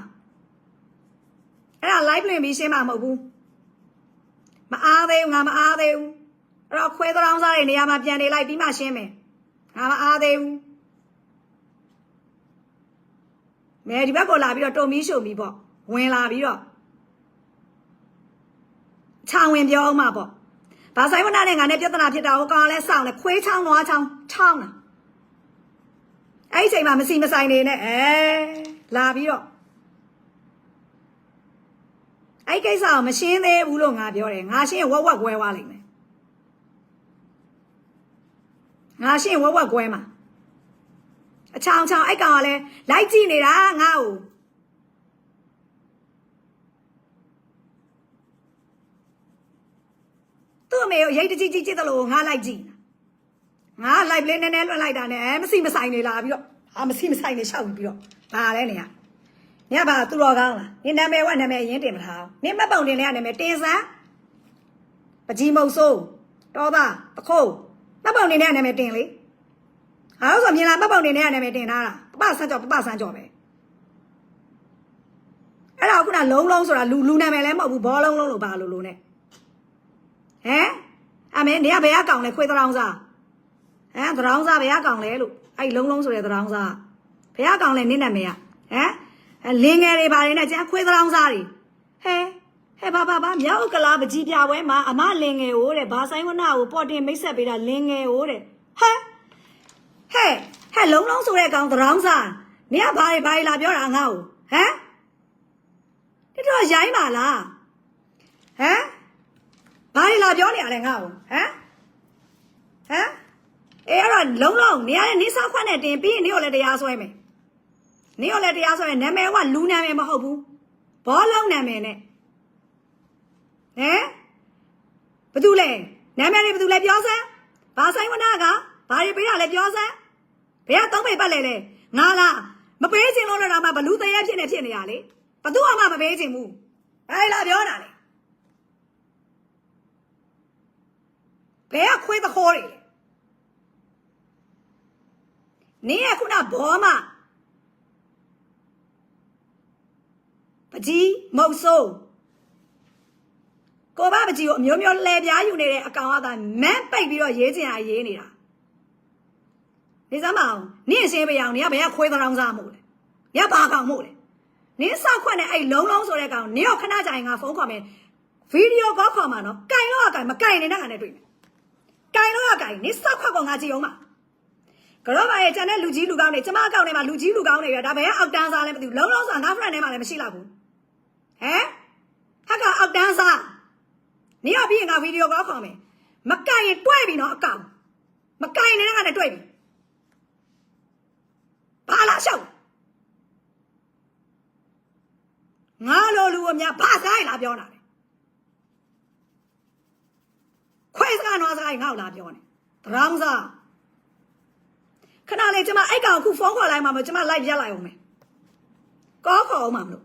အဲ့ဒါ live လွှင့်ပြီးရှင်းမှာမဟုတ်ဘူးမအားသေးဘူးငါမအားသေးဘူးအဲ့တော့ခွဲတောင်စားတဲ့နေရာမှာပြန်နေလိုက်ပြီးမှရှင်းမယ်ငါမအားသေးဘူးမဲဒီဘက်ကိုလာပြီးတော့တုံမီးရှုံမီပေါ့ဝင်လာပြီးတော့ခြောင်ဝင်ပြောအောင်မှာပေါ့ဘာဆိုင်ဝနာနဲ့ငါနဲ့ပြဿနာဖြစ်တာကိုကောင်လဲစောင့်လဲခွေးချောင်းနွားချောင်းချောင်းတာအဲ့ဒီချိန်မှာမစီမဆိုင်နေနဲ့လာပြီးတော့အဲ့ကိစ္စကိုမရှင်းသေးဘူးလို့ငါပြောတယ်ငါရှင်းဝက်ကွဲသွားလိမ့်မယ်ငါရှင်းဝက်ကွဲမှာအချောင်းအဲ့ကောင်ကလည်းလိုက်ကြည့်နေတာငါ့ကိုသူ့အမေကိုရိတ်တကြီးကြည့်တယ်လို့ငါလိုက်ကြည့်ငါလိုက်ပလေးနည်းနည်းလွှတ်လိုက်တာနဲ့မစီမဆိုင်နေလာပြီးတော့မစီမဆိုင်နေရှောက်ပြီးတော့ဘာလဲနေရညဘာသူတော်ကောင်းလားနင်နာမည်ဝနာမည်ရင်းတင်မထားနင်မပုံတင်တဲ့နာမည်တင်စမ်းပကြီးမုံစိုးတော်သားတခိုးမပုံတင်တဲ့နာမည်တင်လေဟာလို့ဆိုမြင်လားမပုံတင်တဲ့နာမည်တင်ထားတာပပဆန်းကြောပဲအဲ့ဒါခုနလုံးဆိုတာလူနာမည်လည်းမဟုတ်ဘူးဘောလုံးလို့ပါလို့နဲ့အမေနေရဘယ်ကောင်လဲခွေးတောင်စားသရောင်းစားဘယ်ကောင်လဲလို့အဲ့လုံးဆိုတဲ့သရောင်းစားဘယ်ကောင်လဲနင်းနာမည်ကလင်းငယ်တွေပါနေနဲ့ကျန်ခွေးသရောင်းစားတွေဘာမြောက်ကလားပကြီးပြပွဲမှာအမလင်းငယ်ဟိုတဲ့ဘာဆိုင်ဝနာကိုပေါ်တင်မိတ်ဆက်ပေးတာလင်းငယ်ဟိုတဲ့လုံးဆိုတဲ့ကောင်သရောင်းစားနေကဘာတွေလာပြောတာငါ့ကိုဒီတော့ရိုင်းပါလားဘာတွေလာပြောနေရလဲငါ့ကိုအဲ့တော့လုံးနေရတဲ့နေဆောက်ခွက်နဲ့တင်ပြီးနေရောလည်းတရားဆွဲမယ်နေရောလည်းတရားဆွဲမယ်နာမည်ကလူနာမည်မဟုတ်ဘူးဘောလုံးနာမည်နဲ့ဘသူလဲနာမည်တွေဘသူလဲပြောစမ်းဘာဆိုင်ဝနာကဘာတွေပေးတာလဲပြောစမ်းဘယ်ကသုံးပေပတ်လဲငါလားမပေးချင်လို့တော့မှဘလူးတရဲဖြစ်နေရလေဘသူမှမပေးချင်ဘူး ဘာလာပြောတာလဲဘယ်ကခွေးသခိုးတွေလဲနင်းကခုနဘောမပကြီးမုတ်ဆိုးကိုဘပကြီးကိုအမျိုးမျိုးလဲပြားယူနေတဲ့အကောင်ကသာမန်းပိတ်ပြီးတော့ရေးချင်ရေးနေတာနေစမ်းမအောင်နင်းရှင်းပြအောင်နင်ကဘယ်ကခွေးသရောင်းစားမို့လဲနင်ကဘာကောင်မို့လဲနင်းစောက်ခွက်နဲ့အဲ့လုံးလုံးဆိုတဲ့ကောင်နင်းရောခဏကြာရင်ငါဖုန်းခေါ်မယ်ဗီဒီယိုကောခေါ်မှာနော်ကင်တော့ကင်မကင်နေတဲ့ကနေတွေ့မယ်ကင်တော့ကင်နင်းစောက်ခွက်ကောင်ငါကြည့်အောင်ပါကတော့ပါရဲ့ကျန်တဲ့လူကြီးလူကောင်းတွေကျမအကောင့်ထဲမှာလူကြီးလူကောင်းတွေရဒါဘယ်ကအောက်တန်းစားလဲမသိဘူးလုံးလုံးစားငါ friend ထဲမှာလည်းမရှိတော့ဘူးဟမ်ဟက်ကအောက်တန်းစားနင်ကပြီးရင်ငါဗီဒီယိုကောခေါ်မယ်မကင်ရင်တွဲပြီနော်အကောင်မကင်နေတဲ့ကနေတွဲပြီဘာလာရှောက်ငါလိုလူအများဘာဆိုင်လာပြောတာလဲခွဲစကားနွားစကားငါ့ကိုလာပြောနေတရောင်းစားခဏလေးကျမအဲ့ကောင်ခုဖုန်းခေါ်လိုက်မှာမကျမလိုက်ရက်လိုက်အောင်မယ်ကောခေါ်အောင်မှာမလို့